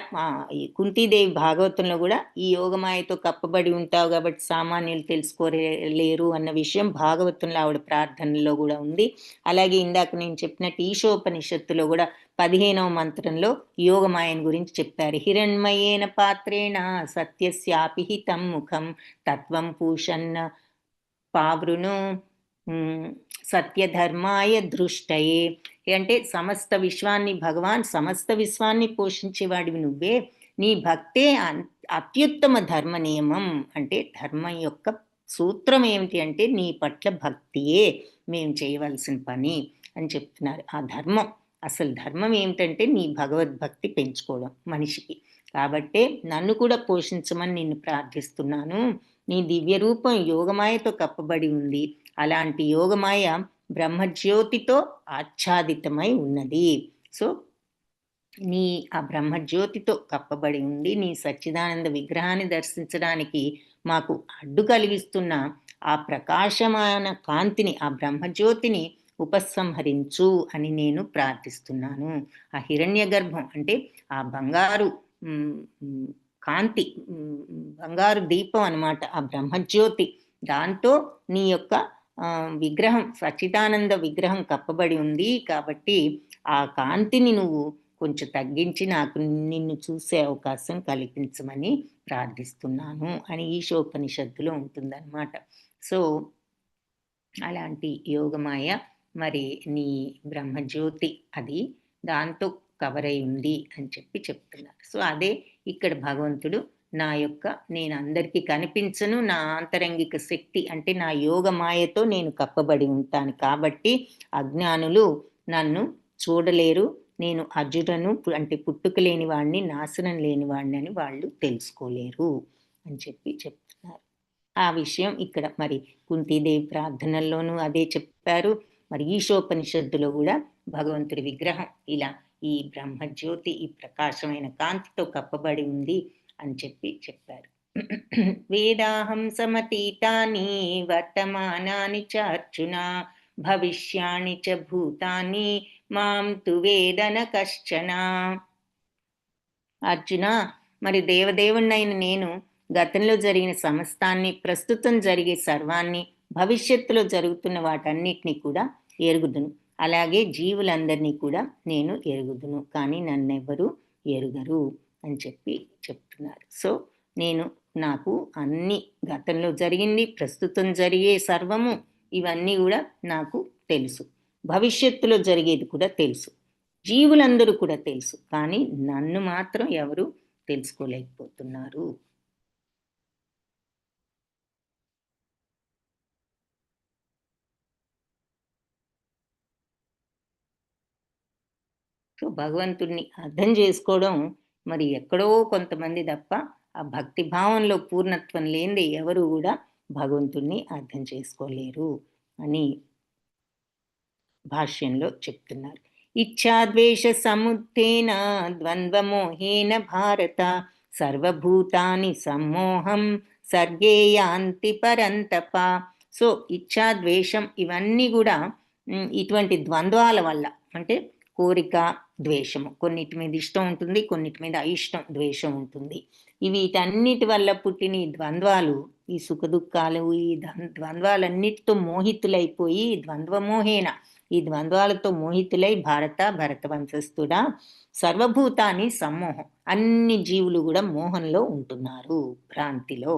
ఈ కుంతీదేవి భాగవతంలో కూడా ఈ యోగమాయతో కప్పబడి ఉంటావు కాబట్టి సామాన్యులు తెలుసుకోలేరు అన్న విషయం భాగవతంలో ఆవిడ ప్రార్థనలో కూడా ఉంది. అలాగే ఇందాక నేను చెప్పినట్టు ఈశోపనిషత్తులో కూడా 15వ మంత్రంలో యోగమాయను గురించి చెప్పారు. హిరణ్మయేన పాత్రేణ సత్యస్యాపిహితం ముఖం తత్వం పూషన్న పావృను సత్యధర్మాయ దృష్టయే. అంటే సమస్త విశ్వాన్ని భగవాన్ సమస్త విశ్వాన్ని పోషించేవాడివి నువ్వే. నీ భక్తే అత్యుత్తమ ధర్మ నియమం. అంటే ధర్మం యొక్క సూత్రం ఏమిటి అంటే నీ పట్ల భక్తియే మేము చేయవలసిన పని అని చెప్తున్నారు. ఆ ధర్మం, అసలు ధర్మం ఏమిటంటే నీ భగవద్భక్తి పెంచుకోవడం మనిషికి. కాబట్టే నన్ను కూడా పోషించమని నిన్ను ప్రార్థిస్తున్నాను. నీ దివ్య రూపం యోగమాయతో కప్పబడి ఉంది. అలాంటి యోగమాయ బ్రహ్మజ్యోతితో ఆచ్ఛాదితమై ఉన్నది. సో నీ ఆ బ్రహ్మజ్యోతితో కప్పబడి ఉంది. నీ సచ్చిదానంద విగ్రహాన్ని దర్శించడానికి మాకు అడ్డు కలిగిస్తున్న ఆ ప్రకాశమాన కాంతిని, ఆ బ్రహ్మజ్యోతిని ఉపసంహరించు అని నేను ప్రార్థిస్తున్నాను. ఆ హిరణ్య గర్భం అంటే ఆ బంగారు కాంతి, బంగారు దీపం అన్నమాట ఆ బ్రహ్మజ్యోతి. దాంతో నీ యొక్క విగ్రహం, సచ్చిదానంద విగ్రహం కప్పబడి ఉంది. కాబట్టి ఆ కాంతిని నువ్వు కొంచెం తగ్గించి నాకు నిన్ను చూసే అవకాశం కల్పించమని ప్రార్థిస్తున్నాను అని ఈశోపనిషత్తులో ఉంటుందన్నమాట. సో అలాంటి యోగమాయ మరి నీ బ్రహ్మజ్యోతి అది దాంతో కవర్ అయి ఉంది అని చెప్పి చెప్తున్నారు. సో అదే ఇక్కడ భగవంతుడు నా యొక్క, నేను అందరికీ కనిపించను, నా ఆంతరంగిక శక్తి అంటే నా యోగమాయతో నేను కప్పబడి ఉంటాను. కాబట్టి అజ్ఞానులు నన్ను చూడలేరు. నేను అజుడను అంటే పుట్టుక లేని వాడిని, నాశనం లేని వాడిని అని వాళ్ళు తెలుసుకోలేరు అని చెప్పి చెప్తున్నారు. ఆ విషయం ఇక్కడ మరి కుంతీదేవి ప్రార్థనల్లోనూ అదే చెప్పారు. మరి ఈశోపనిషత్తులో కూడా భగవంతుడి విగ్రహం ఇలా ఈ బ్రహ్మజ్యోతి ఈ ప్రకాశమైన కాంతితో కప్పబడి ఉంది అని చెప్పి చెప్పారు. వేదాహం సమతీతాని వర్తమానాని చ అర్జున భవిష్యాని చ భూతాని మాం తు వేదన కశ్చన. అర్జున, మరి దేవదేవుణ్ణైన నేను గతంలో జరిగిన సమస్తాన్ని, ప్రస్తుతం జరిగే సర్వాన్ని, భవిష్యత్తులో జరుగుతున్న వాటన్నిటినీ కూడా ఎరుగుదును. అలాగే జీవులందరినీ కూడా నేను ఎరుగుదును, కానీ నన్నెవ్వరూ ఎరుగరు అని చెప్పి చెప్తున్నారు. సో నాకు అన్ని గతంలో జరిగింది, ప్రస్తుతం జరిగే సర్వము ఇవన్నీ కూడా నాకు తెలుసు. భవిష్యత్తులో జరిగేది కూడా తెలుసు. జీవులందరూ కూడా తెలుసు, కానీ నన్ను మాత్రం ఎవరు తెలుసుకోలేకపోతున్నారు. సో భగవంతుడిని అర్థం చేసుకోవడం మరి ఎక్కడో కొంతమంది తప్ప ఆ భక్తి భావంలో పూర్ణత్వం లేనిది ఎవరు కూడా భగవంతుడిని అర్థం చేసుకోలేరు అని భాష్యంలో చెప్తున్నారు. ఇచ్ఛాద్వేష సముత్తేన ద్వంద్వమోహేన భారత సర్వభూతాని సమ్మోహం సర్గే యాంతి పరంతప. సో ఇచ్ఛాద్వేషం ఇవన్నీ కూడా ఇటువంటి ద్వంద్వాల వల్ల, అంటే కోరిక, ద్వేషము, కొన్నిటి మీద ఇష్టం ఉంటుంది, కొన్నిటి మీద అయిష్టం, ద్వేషం ఉంటుంది. వీటన్నిటి వల్ల పుట్టిన ఈ ద్వంద్వాలు, ఈ సుఖదుఖాలు, ఈ ద్వంద్వాలన్నిటితో మోహితులైపోయి ద్వంద్వమోహేన, ఈ ద్వంద్వాలతో మోహితులై భరత వంశస్థుడా సర్వభూతాన్ని సమ్మోహం, అన్ని జీవులు కూడా మోహంలో ఉంటున్నారు, భ్రాంతిలో.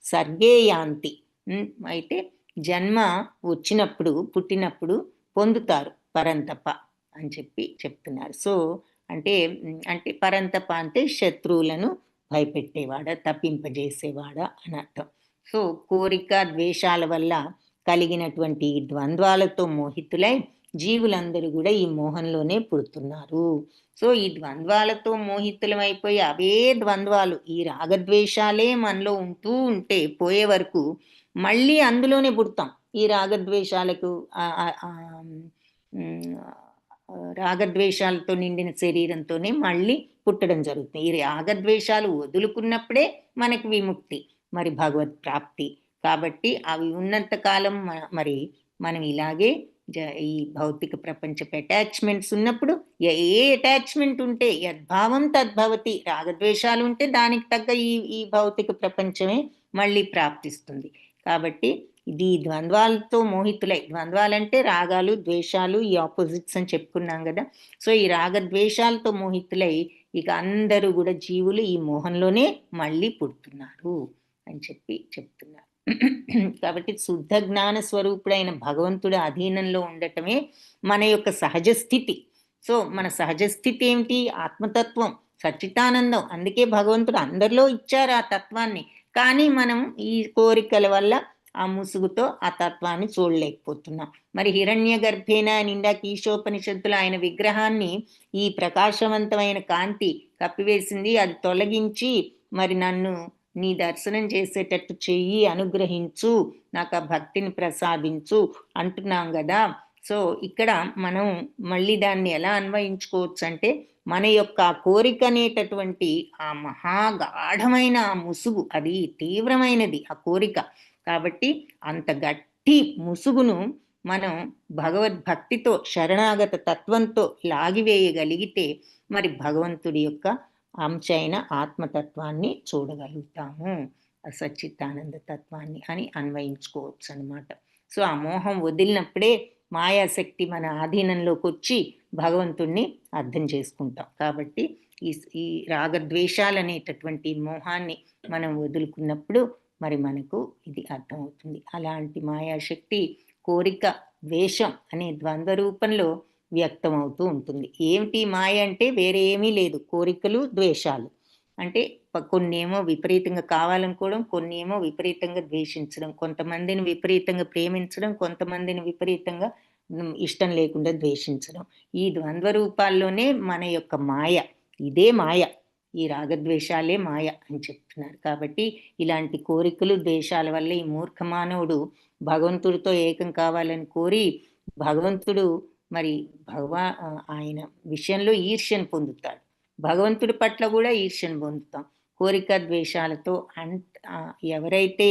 సర్గే యాంతి, అయితే జన్మ వచ్చినప్పుడు, పుట్టినప్పుడు పొందుతారు పరంతప అని చెప్తున్నారు. సో అంటే పరంతప అంటే శత్రువులను భయపెట్టేవాడ, తప్పింపజేసేవాడ అని అర్థం. సో కోరిక, ద్వేషాల వల్ల కలిగినటువంటి ద్వంద్వాలతో మోహితులై జీవులందరూ కూడా ఈ మోహంలోనే పుడుతున్నారు. సో ఈ ద్వంద్వాలతో మోహితులమైపోయి అవే ద్వంద్వాలు, ఈ రాగద్వేషాలే మనలో ఉంటూ ఉంటే పోయే వరకు మళ్ళీ అందులోనే పుడతాం. ఈ రాగద్వేషాలకు రాగద్వేషాలతో నిండిన శరీరంతోనే మళ్ళీ పుట్టడం జరుగుతుంది. ఈ రాగద్వేషాలు వదులుకున్నప్పుడే మనకి విముక్తి, మరి భగవత్ ప్రాప్తి. కాబట్టి అవి ఉన్నంత కాలం మరి మనం ఇలాగే ఈ భౌతిక ప్రపంచపు అటాచ్మెంట్స్ ఉన్నప్పుడు, ఏ అటాచ్మెంట్ ఉంటే యద్భావం తద్భవతి, రాగద్వేషాలు ఉంటే దానికి తగ్గ ఈ భౌతిక ప్రపంచమే మళ్ళీ ప్రాప్తిస్తుంది. కాబట్టి ఇది ద్వంద్వాలతో మోహితులై, ద్వంద్వాలంటే రాగాలు, ద్వేషాలు, ఈ ఆపోజిట్స్ అని చెప్పుకున్నాం కదా. సో ఈ రాగద్వేషాలతో మోహితులై ఇక అందరూ కూడా జీవులు ఈ మోహంలోనే మళ్ళీ పుడుతున్నారు అని చెప్తున్నారు. కాబట్టి శుద్ధ జ్ఞాన స్వరూపుడైన భగవంతుడి అధీనంలో ఉండటమే మన యొక్క సహజ స్థితి. సో మన సహజ స్థితి ఏమిటి? ఆత్మతత్వం, సచ్చితానందం. అందుకే భగవంతుడు అందరిలో ఇచ్చారు ఆ తత్వాన్ని. కానీ మనం ఈ కోరికల వల్ల ఆ ముసుగుతో ఆ తత్వాన్ని చూడలేకపోతున్నాం. మరి హిరణ్య గర్భేన నిండా ఈశోపనిషత్తులు ఆయన విగ్రహాన్ని ఈ ప్రకాశవంతమైన కాంతి కప్పివేసింది. అది తొలగించి మరి నన్ను నీ దర్శనం చేసేటట్టు చెయ్యి, అనుగ్రహించు, నాకు ఆ భక్తిని ప్రసాదించు అంటున్నాం కదా. సో ఇక్కడ మనం మళ్ళీ దాన్ని ఎలా అన్వయించుకోవచ్చు అంటే, మన యొక్క కోరిక అనేటటువంటి ఆ మహాగాఢమైన ఆ ముసుగు, అది తీవ్రమైనది ఆ కోరిక. కాబట్టి అంత గట్టి ముసుగును మనం భగవద్భక్తితో, శరణాగత తత్వంతో లాగివేయగలిగితే మరి భగవంతుడి యొక్క అంశ అయిన ఆత్మతత్వాన్ని చూడగలుగుతాము, సచ్చిత్తానంద తత్వాన్ని అని అన్వయించుకోవచ్చు అనమాట. సో ఆ మోహం వదిలినప్పుడే మాయాశక్తి మన ఆధీనంలోకి వచ్చి భగవంతుణ్ణి అర్థం చేసుకుంటాం. కాబట్టి ఈ రాగద్వేషాలు అనేటటువంటి మోహాన్ని మనం వదులుకున్నప్పుడు మరి మనకు ఇది అర్థమవుతుంది. అలాంటి మాయాశక్తి కోరిక, ద్వేషం అనే ద్వంద్వ రూపంలో వ్యక్తమవుతూ ఉంటుంది. ఏమిటి మాయ అంటే వేరే ఏమీ లేదు, కోరికలు, ద్వేషాలు. అంటే కొన్ని ఏమో విపరీతంగా కావాలనుకోవడం, కొన్ని ఏమో విపరీతంగా ద్వేషించడం, కొంతమందిని విపరీతంగా ప్రేమించడం, కొంతమందిని విపరీతంగా ఇష్టం లేకుండా ద్వేషించడం. ఈ ద్వంద్వ రూపాల్లోనే మన యొక్క మాయ, ఇదే మాయ, ఈ రాగద్వేషాలే మాయ అని చెప్తున్నారు. కాబట్టి ఇలాంటి కోరికలు, ద్వేషాల వల్ల ఈ మూర్ఖ మానవుడు భగవంతుడితో ఏకం కావాలని కోరి భగవంతుడు మరి ఆయన విషయంలో ఈర్ష్యను పొందుతాడు. భగవంతుడి పట్ల కూడా ఈర్ష్యను పొందుతాం. కోరిక ద్వేషాలతో ఎవరైతే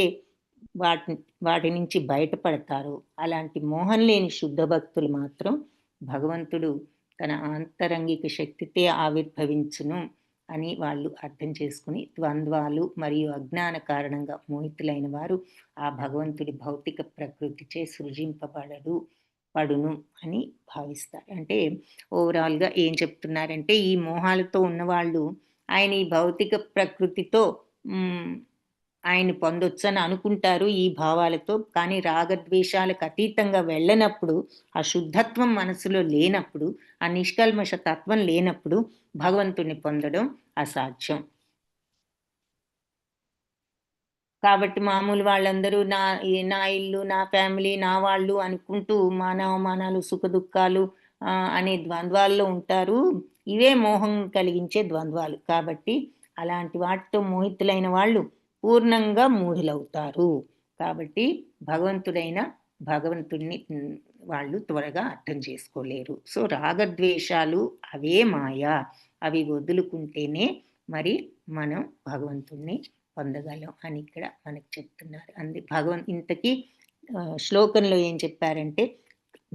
వాటి నుంచి బయటపడతారో అలాంటి మోహం లేని శుద్ధ భక్తులు మాత్రం భగవంతుడు తన ఆంతరంగిక శక్తితే ఆవిర్భవించును అని వాళ్ళు అర్థం చేసుకుని, ద్వంద్వాలు మరియు అజ్ఞాన కారణంగా మోహితులైన వారు ఆ భగవంతుడి భౌతిక ప్రకృతిచే పడును అని భావిస్తారు. అంటే ఓవరాల్గా ఏం చెప్తున్నారంటే, ఈ మోహాలతో ఉన్నవాళ్ళు ఆయన ఈ భౌతిక ప్రకృతితో ఆయన పొందొచ్చు అని అనుకుంటారు ఈ భావాలతో. కానీ రాగద్వేషాలకు అతీతంగా వెళ్ళనప్పుడు, ఆ శుద్ధత్వం మనసులో లేనప్పుడు, ఆ నిష్కల్మష తత్వం లేనప్పుడు భగవంతుని పొందడం అసాధ్యం. కాబట్టి మామూలు వాళ్ళందరూ నా ఇల్లు, నా ఫ్యామిలీ, నా వాళ్ళు అనుకుంటూ మానవమానాలు, సుఖ దుఃఖాలు అనే ద్వంద్వాల్లో ఉంటారు. ఇవే మోహం కలిగించే ద్వంద్వాలు. కాబట్టి అలాంటి వాటితో మోహితులైన వాళ్ళు పూర్ణంగా మూఢులవుతారు. కాబట్టి భగవంతుడిని వాళ్ళు త్వరగా అర్థం చేసుకోలేరు. సో రాగద్వేషాలు అవే మాయ, అవి వదులుకుంటేనే మరి మనం భగవంతుణ్ణి పొందగలం అని ఇక్కడ మనకు చెప్తున్నారు. ఇంతకీ శ్లోకంలో ఏం చెప్పారంటే,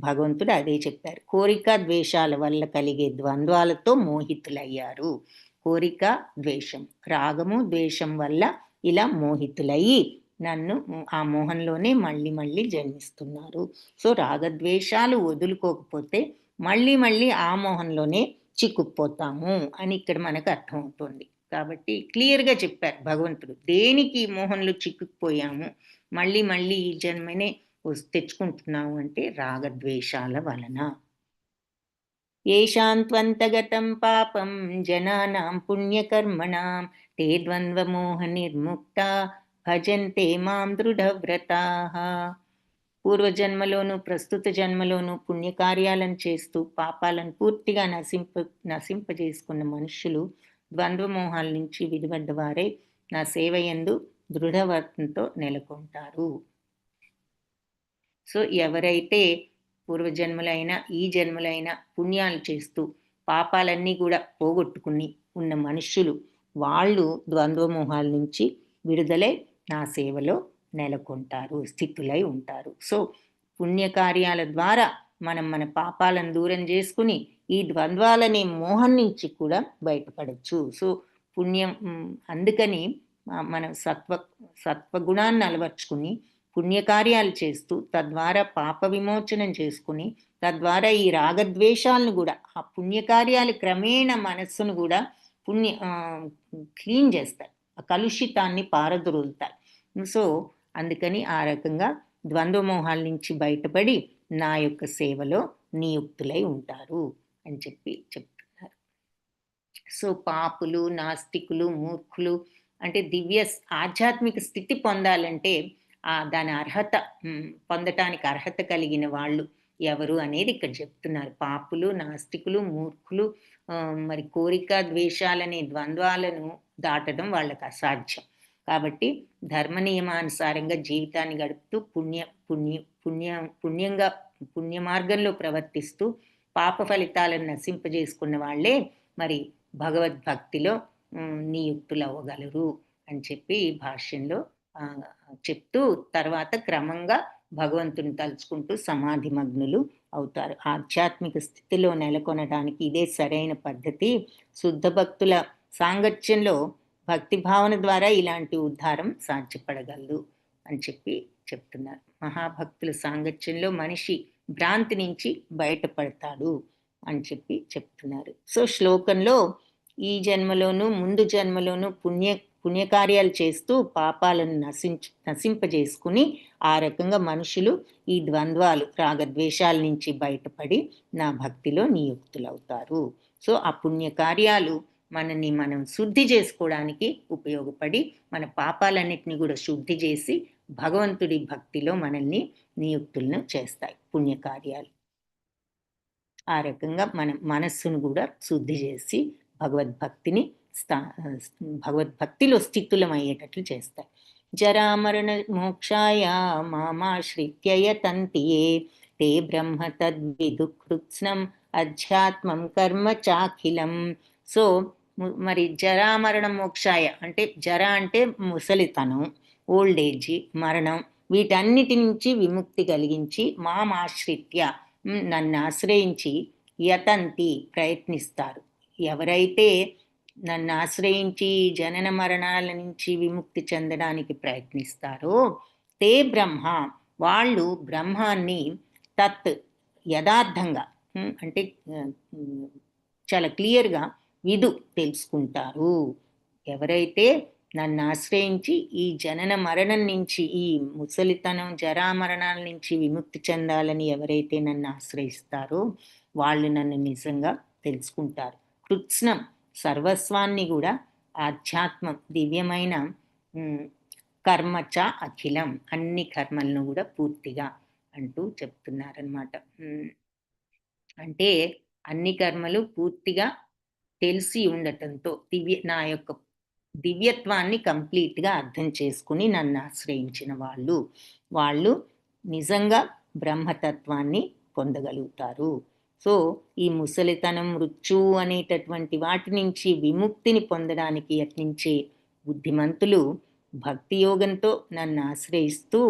భగవంతుడు అదే చెప్పారు. కోరిక ద్వేషాల వల్ల కలిగే ద్వంద్వాలతో మోహితులయ్యారు. కోరిక ద్వేషం, రాగము ద్వేషం వల్ల ఇలా మోహితులయ్యి నన్ను ఆ మోహంలోనే మళ్ళీ మళ్ళీ జన్మిస్తున్నారు. సో రాగద్వేషాలు వదులుకోకపోతే మళ్ళీ మళ్ళీ ఆ మోహంలోనే చిక్కుకుపోతాము అని ఇక్కడ మనకు అర్థమవుతుంది. కాబట్టి క్లియర్‌గా చెప్పారు భగవంతుడు. దేనికి మోహంలో చిక్కుకుపోయాము, మళ్ళీ మళ్ళీ ఈ జన్మనే తెచ్చుకుంటున్నాము అంటే రాగద్వేషాల వలన. येषां त्वन्तगतं పాపం జనానాం పుణ్యకర్మణాం తే ద్వంద్వమోహనిర్ముక్తా భజంతే మాం దృఢవ్రతాః. పూర్వజన్మలోను ప్రస్తుత జన్మలోను పుణ్యకార్యాలను చేస్తూ పాపాలను పూర్తిగా నశింపజేసుకున్న మనుష్యులు ద్వంద్వమోహాల నుంచి విడిపడ్డ వారై నా సేవయందు దృఢవర్తంతో నెలకొంటారు. సో ఎవరైతే పూర్వజన్మలైనా ఈ జన్మలైనా పుణ్యాలు చేస్తూ పాపాలన్నీ కూడా పోగొట్టుకుని ఉన్న మనుష్యులు వాళ్ళు ద్వంద్వమోహాల నుంచి విడుదలై నా సేవలో నెలకొంటారు, స్థితులై ఉంటారు. సో పుణ్యకార్యాల ద్వారా మనం మన పాపాలను దూరం చేసుకుని ఈ ద్వంద్వాలనే మోహం నుంచి కూడా బయటపడచ్చు. సో పుణ్యం అందుకని మనం సత్వగుణాన్ని అలవర్చుకుని పుణ్యకార్యాలు చేస్తూ తద్వారా పాప విమోచనం చేసుకుని తద్వారా ఈ రాగద్వేషాలను కూడా ఆ పుణ్యకార్యాలు క్రమేణ మనస్సును కూడా క్లీన్ చేస్తాయి, ఆ కలుషితాన్ని పారదొరులుతాయి. సో అందుకని ఆ రకంగా ద్వంద్వమోహాల నుంచి బయటపడి నా యొక్క సేవలో నియుక్తులై ఉంటారు అని చెప్తున్నారు. సో పాపులు, నాస్తికులు, మూర్ఖులు అంటే ఆధ్యాత్మిక స్థితి పొందాలంటే దాని అర్హత పొందటానికి అర్హత కలిగిన వాళ్ళు ఎవరు అనేది ఇక్కడ చెప్తున్నారు. పాపులు, నాస్తికులు, మూర్ఖులు మరి కోరిక ద్వేషాలనే ద్వంద్వాలను దాటడం వాళ్ళకి అసాధ్యం. కాబట్టి ధర్మ నియమానుసారంగా జీవితాన్ని గడుపుతూ పుణ్య మార్గంలో ప్రవర్తిస్తూ పాప ఫలితాలను నశింపజేసుకున్న వాళ్ళే మరి భగవద్భక్తిలో నియుక్తులు అవ్వగలరు అని చెప్పి ఈ భాష్యంలో చెప్తూ తర్వాత క్రమంగా భగవంతుని తలుచుకుంటూ సమాధి మగ్నులు అవుతారు. ఆధ్యాత్మిక స్థితిలో నెలకొనడానికి ఇదే సరైన పద్ధతి. శుద్ధ భక్తుల సాంగత్యంలో భక్తి భావన ద్వారా ఇలాంటి ఉద్ధారం సాధ్యపడగలదు అని చెప్తున్నారు. మహాభక్తుల సాంగత్యంలో మనిషి భ్రాంతి నుంచి బయటపడతాడు అని చెప్తున్నారు. సో శ్లోకంలో ఈ జన్మలోను ముందు జన్మలోను పుణ్యకార్యాలు చేస్తూ పాపాలను నశింపజేసుకుని ఆ రకంగా మనుషులు ఈ ద్వంద్వాలు రాగద్వేషాల నుంచి బయటపడి నా భక్తిలో నియుక్తులవుతారు. సో ఆ పుణ్యకార్యాలు మనని మనం శుద్ధి చేసుకోవడానికి ఉపయోగపడి మన పాపాలన్నిటిని కూడా శుద్ధి చేసి భగవంతుడి భక్తిలో మనల్ని నియుక్తులను చేస్తాయి పుణ్యకార్యాలు. ఆ రకంగా మన మనస్సును కూడా శుద్ధి చేసి భగవద్భక్తిలో స్థితులం అయ్యేటట్లు చేస్తాయి. జరామరణ మోక్షాయ మామాశ్రిత్య యతంతియే తే బ్రహ్మ తద్విదుకృత్స్నం అధ్యాత్మం కర్మ చాఖిలం. సో మరి జరామరణ మోక్షాయ అంటే జర అంటే ముసలితనం, ఓల్డ్ ఏజ్, మరణం, వీటన్నిటి నుంచి విముక్తి కలిగించి మామాశ్రిత్య నన్ను ఆశ్రయించి యతంతి ప్రయత్నిస్తారు. ఎవరైతే నన్ను ఆశ్రయించి జనన మరణాల నుంచి విముక్తి చెందడానికి ప్రయత్నిస్తారో తే బ్రహ్మ వాళ్ళు బ్రహ్మాన్ని తత్ యథార్థంగా అంటే చాలా క్లియర్గా తెలుసుకుంటారు. ఎవరైతే నన్ను ఆశ్రయించి ఈ జనన మరణం నుంచి ఈ ముసలితనం జరామరణాల నుంచి విముక్తి చెందాలని ఎవరైతే నన్ను ఆశ్రయిస్తారో వాళ్ళు నన్ను నిజంగా తెలుసుకుంటారు. కృత్స్నం సర్వస్వాన్ని కూడా ఆధ్యాత్మం దివ్యమైన కర్మచ అఖిలం అన్ని కర్మలను కూడా పూర్తిగా అంటూ చెప్తున్నారనమాట. అంటే అన్ని కర్మలు పూర్తిగా తెలిసి ఉండటంతో నా యొక్క దివ్యత్వాన్ని కంప్లీట్గా అర్థం చేసుకుని నన్ను ఆశ్రయించిన వాళ్ళు నిజంగా బ్రహ్మతత్వాన్ని పొందగలుగుతారు. సో ఈ ముసలితనం మృత్యు అనేటటువంటి వాటి నుంచి విముక్తిని పొందడానికి యత్నించే బుద్ధిమంతులు భక్తి యోగంతో నన్ను ఆశ్రయిస్తూ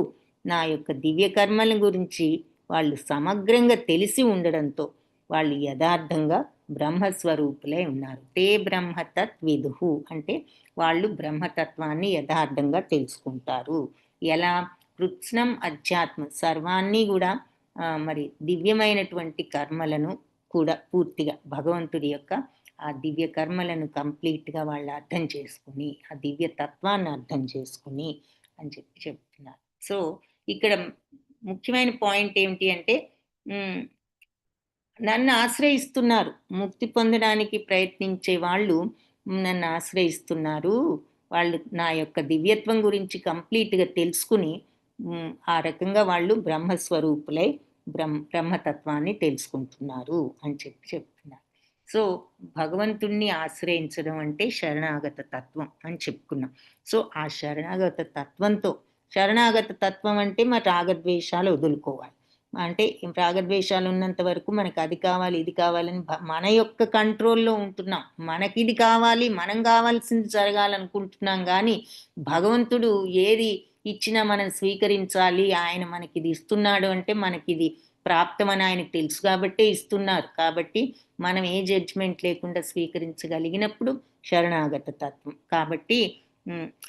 నా యొక్క దివ్య కర్మల గురించి వాళ్ళు సమగ్రంగా తెలిసి ఉండడంతో వాళ్ళు యథార్థంగా బ్రహ్మస్వరూపులై ఉన్నారు. తే బ్రహ్మతత్ విదుహు అంటే వాళ్ళు బ్రహ్మతత్వాన్ని యథార్థంగా తెలుసుకుంటారు. ఎలా? కృత్స్నం అధ్యాత్మ సర్వాన్ని కూడా మరి దివ్యమైనటువంటి కర్మలను కూడా పూర్తిగా భగవంతుడి యొక్క ఆ దివ్య కర్మలను కంప్లీట్‌గా వాళ్ళు అర్థం చేసుకొని, ఆ దివ్య తత్వాన్ని అర్థం చేసుకొని అని చెప్తున్నారు. సో, ఇక్కడ ముఖ్యమైన పాయింట్ ఏమిటి అంటే హ్మ్. నన్ను ఆశ్రయిస్తున్నారు. ముక్తి పొందడానికి ప్రయత్నించే వాళ్ళు నన్ను ఆశ్రయిస్తున్నారు. వాళ్ళు నా యొక్క దివ్యత్వం గురించి కంప్లీట్‌గా తెలుసుకుని ఆ రకంగా వాళ్ళు బ్రహ్మస్వరూపులై బ్రహ్మతత్వాన్ని తెలుసుకుంటున్నారు అని చెప్తున్నారు. సో, భగవంతుణ్ణి ఆశ్రయించడం అంటే శరణాగత తత్వం అని చెప్పుకున్నాం. సో, ఆ శరణాగత తత్వంతో శరణాగత తత్వం అంటే మరి రాగద్వేషాలు వదులుకోవాలి. అంటే రాగద్వేషాలు ఉన్నంత వరకు మనకు అది కావాలి, ఇది కావాలని మన యొక్క కంట్రోల్‌లో ఉంటున్నాం. మనకిది కావాలి, మనం కావాల్సింది జరగాలనుకుంటున్నాం గానీ, భగవంతుడు ఏది ఇచ్చినా మనం స్వీకరించాలి. ఆయన మనకిది ఇస్తున్నాడు అంటే మనకిది ప్రాప్తమని ఆయనకు తెలుసు కాబట్టే ఇస్తున్నారు. కాబట్టి మనం ఏ జడ్జ్‌మెంట్ లేకుండా స్వీకరించగలిగినప్పుడు శరణాగత తత్వం. కాబట్టి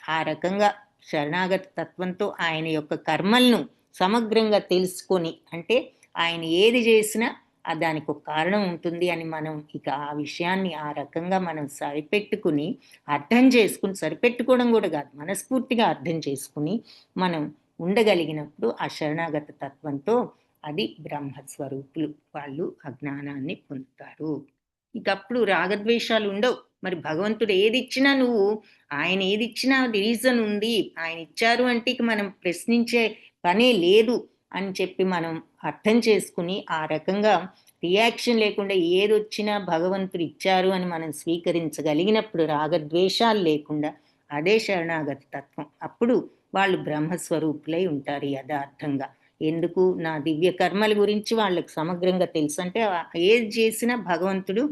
ఆ రకంగా శరణాగత తత్వంతో ఆయన యొక్క కర్మలను సమగ్రంగా తెలుసుకొని అంటే ఆయన ఏది చేసినా దానికి ఒక కారణం ఉంటుంది అని మనం ఇక ఆ విషయాన్ని ఆ రకంగా మనం సరిపెట్టుకుని అర్థం చేసుకుని సరిపెట్టుకోవడం కూడా కాదు మనస్ఫూర్తిగా అర్థం చేసుకుని మనం ఉండగలిగినప్పుడు ఆ శరణాగత తత్వంతో అది బ్రహ్మస్వరూపులు వాళ్ళు అజ్ఞానాన్ని పొందుతారు. ఇక అప్పుడు రాగద్వేషాలు ఉండవు. మరి భగవంతుడు ఏదిచ్చినా నువ్వు ఆయన ఏదిచ్చినా రీజన్ ఉంది. ఆయన ఇచ్చారు అంటే ఇక మనం ప్రశ్నించే పనే లేదు అని చెప్పి మనం అర్థం చేసుకుని, ఆ రకంగా రియాక్షన్ లేకుండా ఏదొచ్చినా భగవంతుడు ఇచ్చారు అని మనం స్వీకరించగలిగినప్పుడు రాగద్వేషాలు లేకుండా అదే శరణాగతి తత్వం. అప్పుడు వాళ్ళు బ్రహ్మస్వరూపులై ఉంటారు యథార్థంగా. ఎందుకు? నా దివ్య కర్మల గురించి వాళ్ళకి సమగ్రంగా తెలుసు. అంటే ఏది చేసినా భగవంతుడు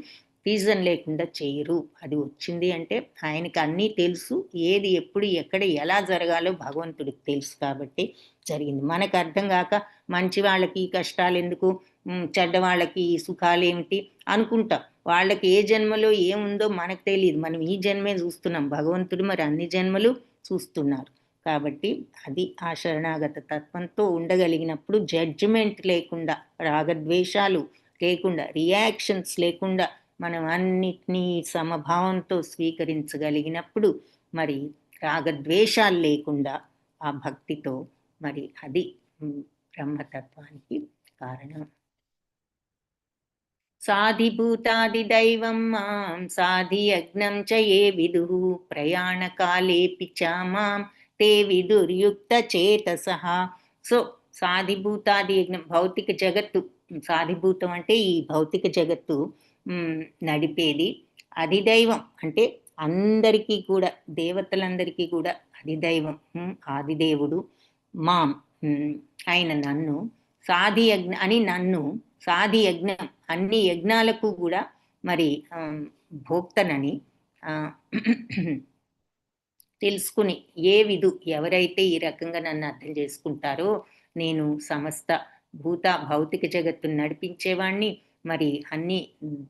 రీజన్ లేకుండా చెయ్యరు. అది వచ్చింది అంటే ఆయనకి అన్నీ తెలుసు. ఏది, ఎప్పుడు, ఎక్కడ, ఎలా జరగాలో భగవంతుడికి తెలుసు కాబట్టి జరిగింది. మనకు అర్థం గాక మంచి వాళ్ళకి కష్టాలెందుకు, చెడ్డవాళ్ళకి సుఖాలేమిటి అనుకుంటాం. వాళ్ళకి ఏ జన్మలో ఏముందో మనకు తెలీదు. మనం ఈ జన్మే చూస్తున్నాం. భగవంతుడు మరి అన్ని జన్మలు చూస్తున్నారు. కాబట్టి అది ఆ శరణాగత తత్వంతో ఉండగలిగినప్పుడు జడ్జిమెంట్ లేకుండా, రాగద్వేషాలు లేకుండా, రియాక్షన్స్ లేకుండా మనం అన్నిటినీ సమభావంతో స్వీకరించగలిగినప్పుడు మరి రాగద్వేషాలు లేకుండా ఆ భక్తితో మరి అది బ్రహ్మతత్వానికి కారణం. సాధిభూతాదిదైవం మాం సాధియజ్ఞం చ ఏ విదుః ప్రయాణకాలేపి చ మాం తే విదుర్యుక్తచేతసః. సో, సాధిభూతాది యజ్ఞం భౌతిక జగత్తు సాధిభూతం అంటే ఈ భౌతిక జగత్తు నడిపేది. అధిదైవం అంటే అందరికీ కూడా దేవతలందరికీ కూడా అధిదైవం ఆదిదేవుడు మాం ఆయన నన్ను సాధియజ్ఞ అని నన్ను సాధి యజ్ఞం అన్ని యజ్ఞాలకు కూడా మరి భోక్తనని తెలుసుకుని ఏ విధు ఎవరైతే ఈ రకంగా నన్ను అర్థం చేసుకుంటారో నేను సమస్త భౌతిక జగత్తును నడిపించేవాణ్ణి మరి అన్ని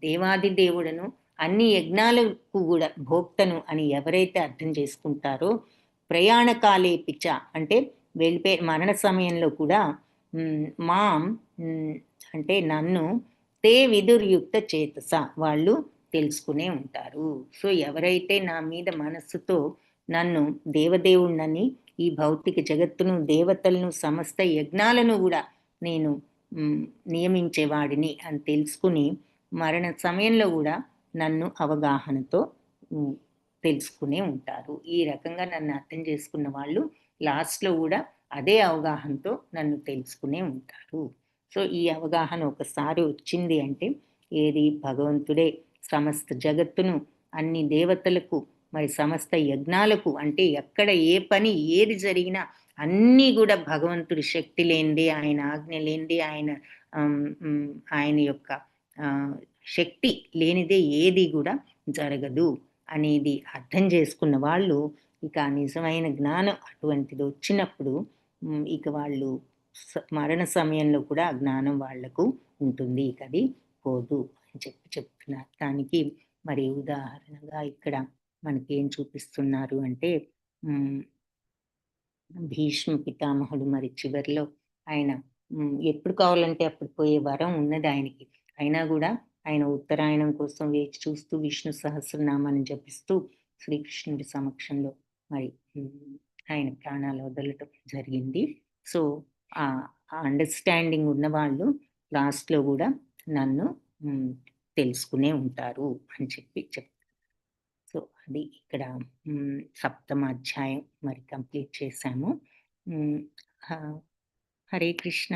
దేవాది దేవుడను అన్ని యజ్ఞాలకు కూడా భోక్తను అని ఎవరైతే అర్థం చేసుకుంటారో ప్రయాణకాలే పిచ్చ అంటే వెళ్ళిపోయే మరణ సమయంలో కూడా మాం అంటే నన్ను తే విదుర్యుక్త చేతస వాళ్ళు తెలుసుకునే ఉంటారు. సో, ఎవరైతే నా మీద మనస్సుతో నన్ను దేవదేవుణ్ణని ఈ భౌతిక జగత్తును దేవతలను సమస్త యజ్ఞాలను కూడా నేను నియమించేవాడిని అని తెలుసుకుని మరణ సమయంలో కూడా నన్ను అవగాహనతో తెలుసుకునే ఉంటారు. ఈ రకంగా నన్ను అర్థం చేసుకున్న వాళ్ళు లాస్ట్‌లో కూడా అదే అవగాహనతో నన్ను తెలుసుకునే ఉంటారు. సో, ఈ అవగాహన ఒకసారి వచ్చింది అంటే ఏది భగవంతుడే సమస్త జగత్తును అన్ని దేవతలకు మరి సమస్త యజ్ఞాలకు అంటే ఎక్కడ ఏ పని ఏది జరిగినా అన్నీ కూడా భగవంతుడి శక్తి లేనిదే ఆయన ఆజ్ఞ లేనిదే ఆయన యొక్క శక్తి లేనిదే ఏది కూడా జరగదు అనేది అర్థం చేసుకున్న వాళ్ళు ఇక నిజమైన జ్ఞానం అటువంటిది వచ్చినప్పుడు ఇక వాళ్ళు మరణ సమయంలో కూడా ఆ జ్ఞానం వాళ్లకు ఉంటుంది. ఇక అది పోదు అని చెప్తున్నారు. దానికి మరి ఉదాహరణగా ఇక్కడ మనకేం చూపిస్తున్నారు అంటే హ్మ్. భీష్మ పితామహుడు మరి చివరిలో ఆయన ఎప్పుడు కావాలంటే అప్పుడు పోయే వరం ఉన్నది ఆయనకి. అయినా గూడా ఆయన ఉత్తరాయణం కోసం వేచి చూస్తూ విష్ణు సహస్రనామాన్ని జపిస్తూ శ్రీకృష్ణుడి సమక్షంలో మరి ఆయన ప్రాణాలు వదలటం జరిగింది. సో, ఆ అండర్‌స్టాండింగ్ ఉన్నవాళ్ళు లాస్ట్‌లో గూడా నన్ను హ్మ్, తెలుసుకునే ఉంటారు అని చెప్తారు. సో, అది ఇక్కడ సప్తమ అధ్యాయం మరి కంప్లీట్ చేశాము. హ్మ్. ఆహ్, హరే కృష్ణ,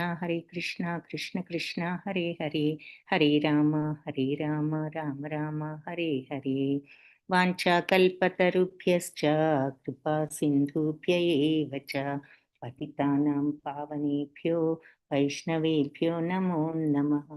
కృష్ణ కృష్ణ హరే హరే, హరే రామ, రామ రామ హరే హరే. వాంఛాకల్పతరుభ్యశ్చ కృపా సింధుభ్య ఏవ చ పతితానాం పావనేభ్యో వైష్ణవేభ్యో నమో నమః.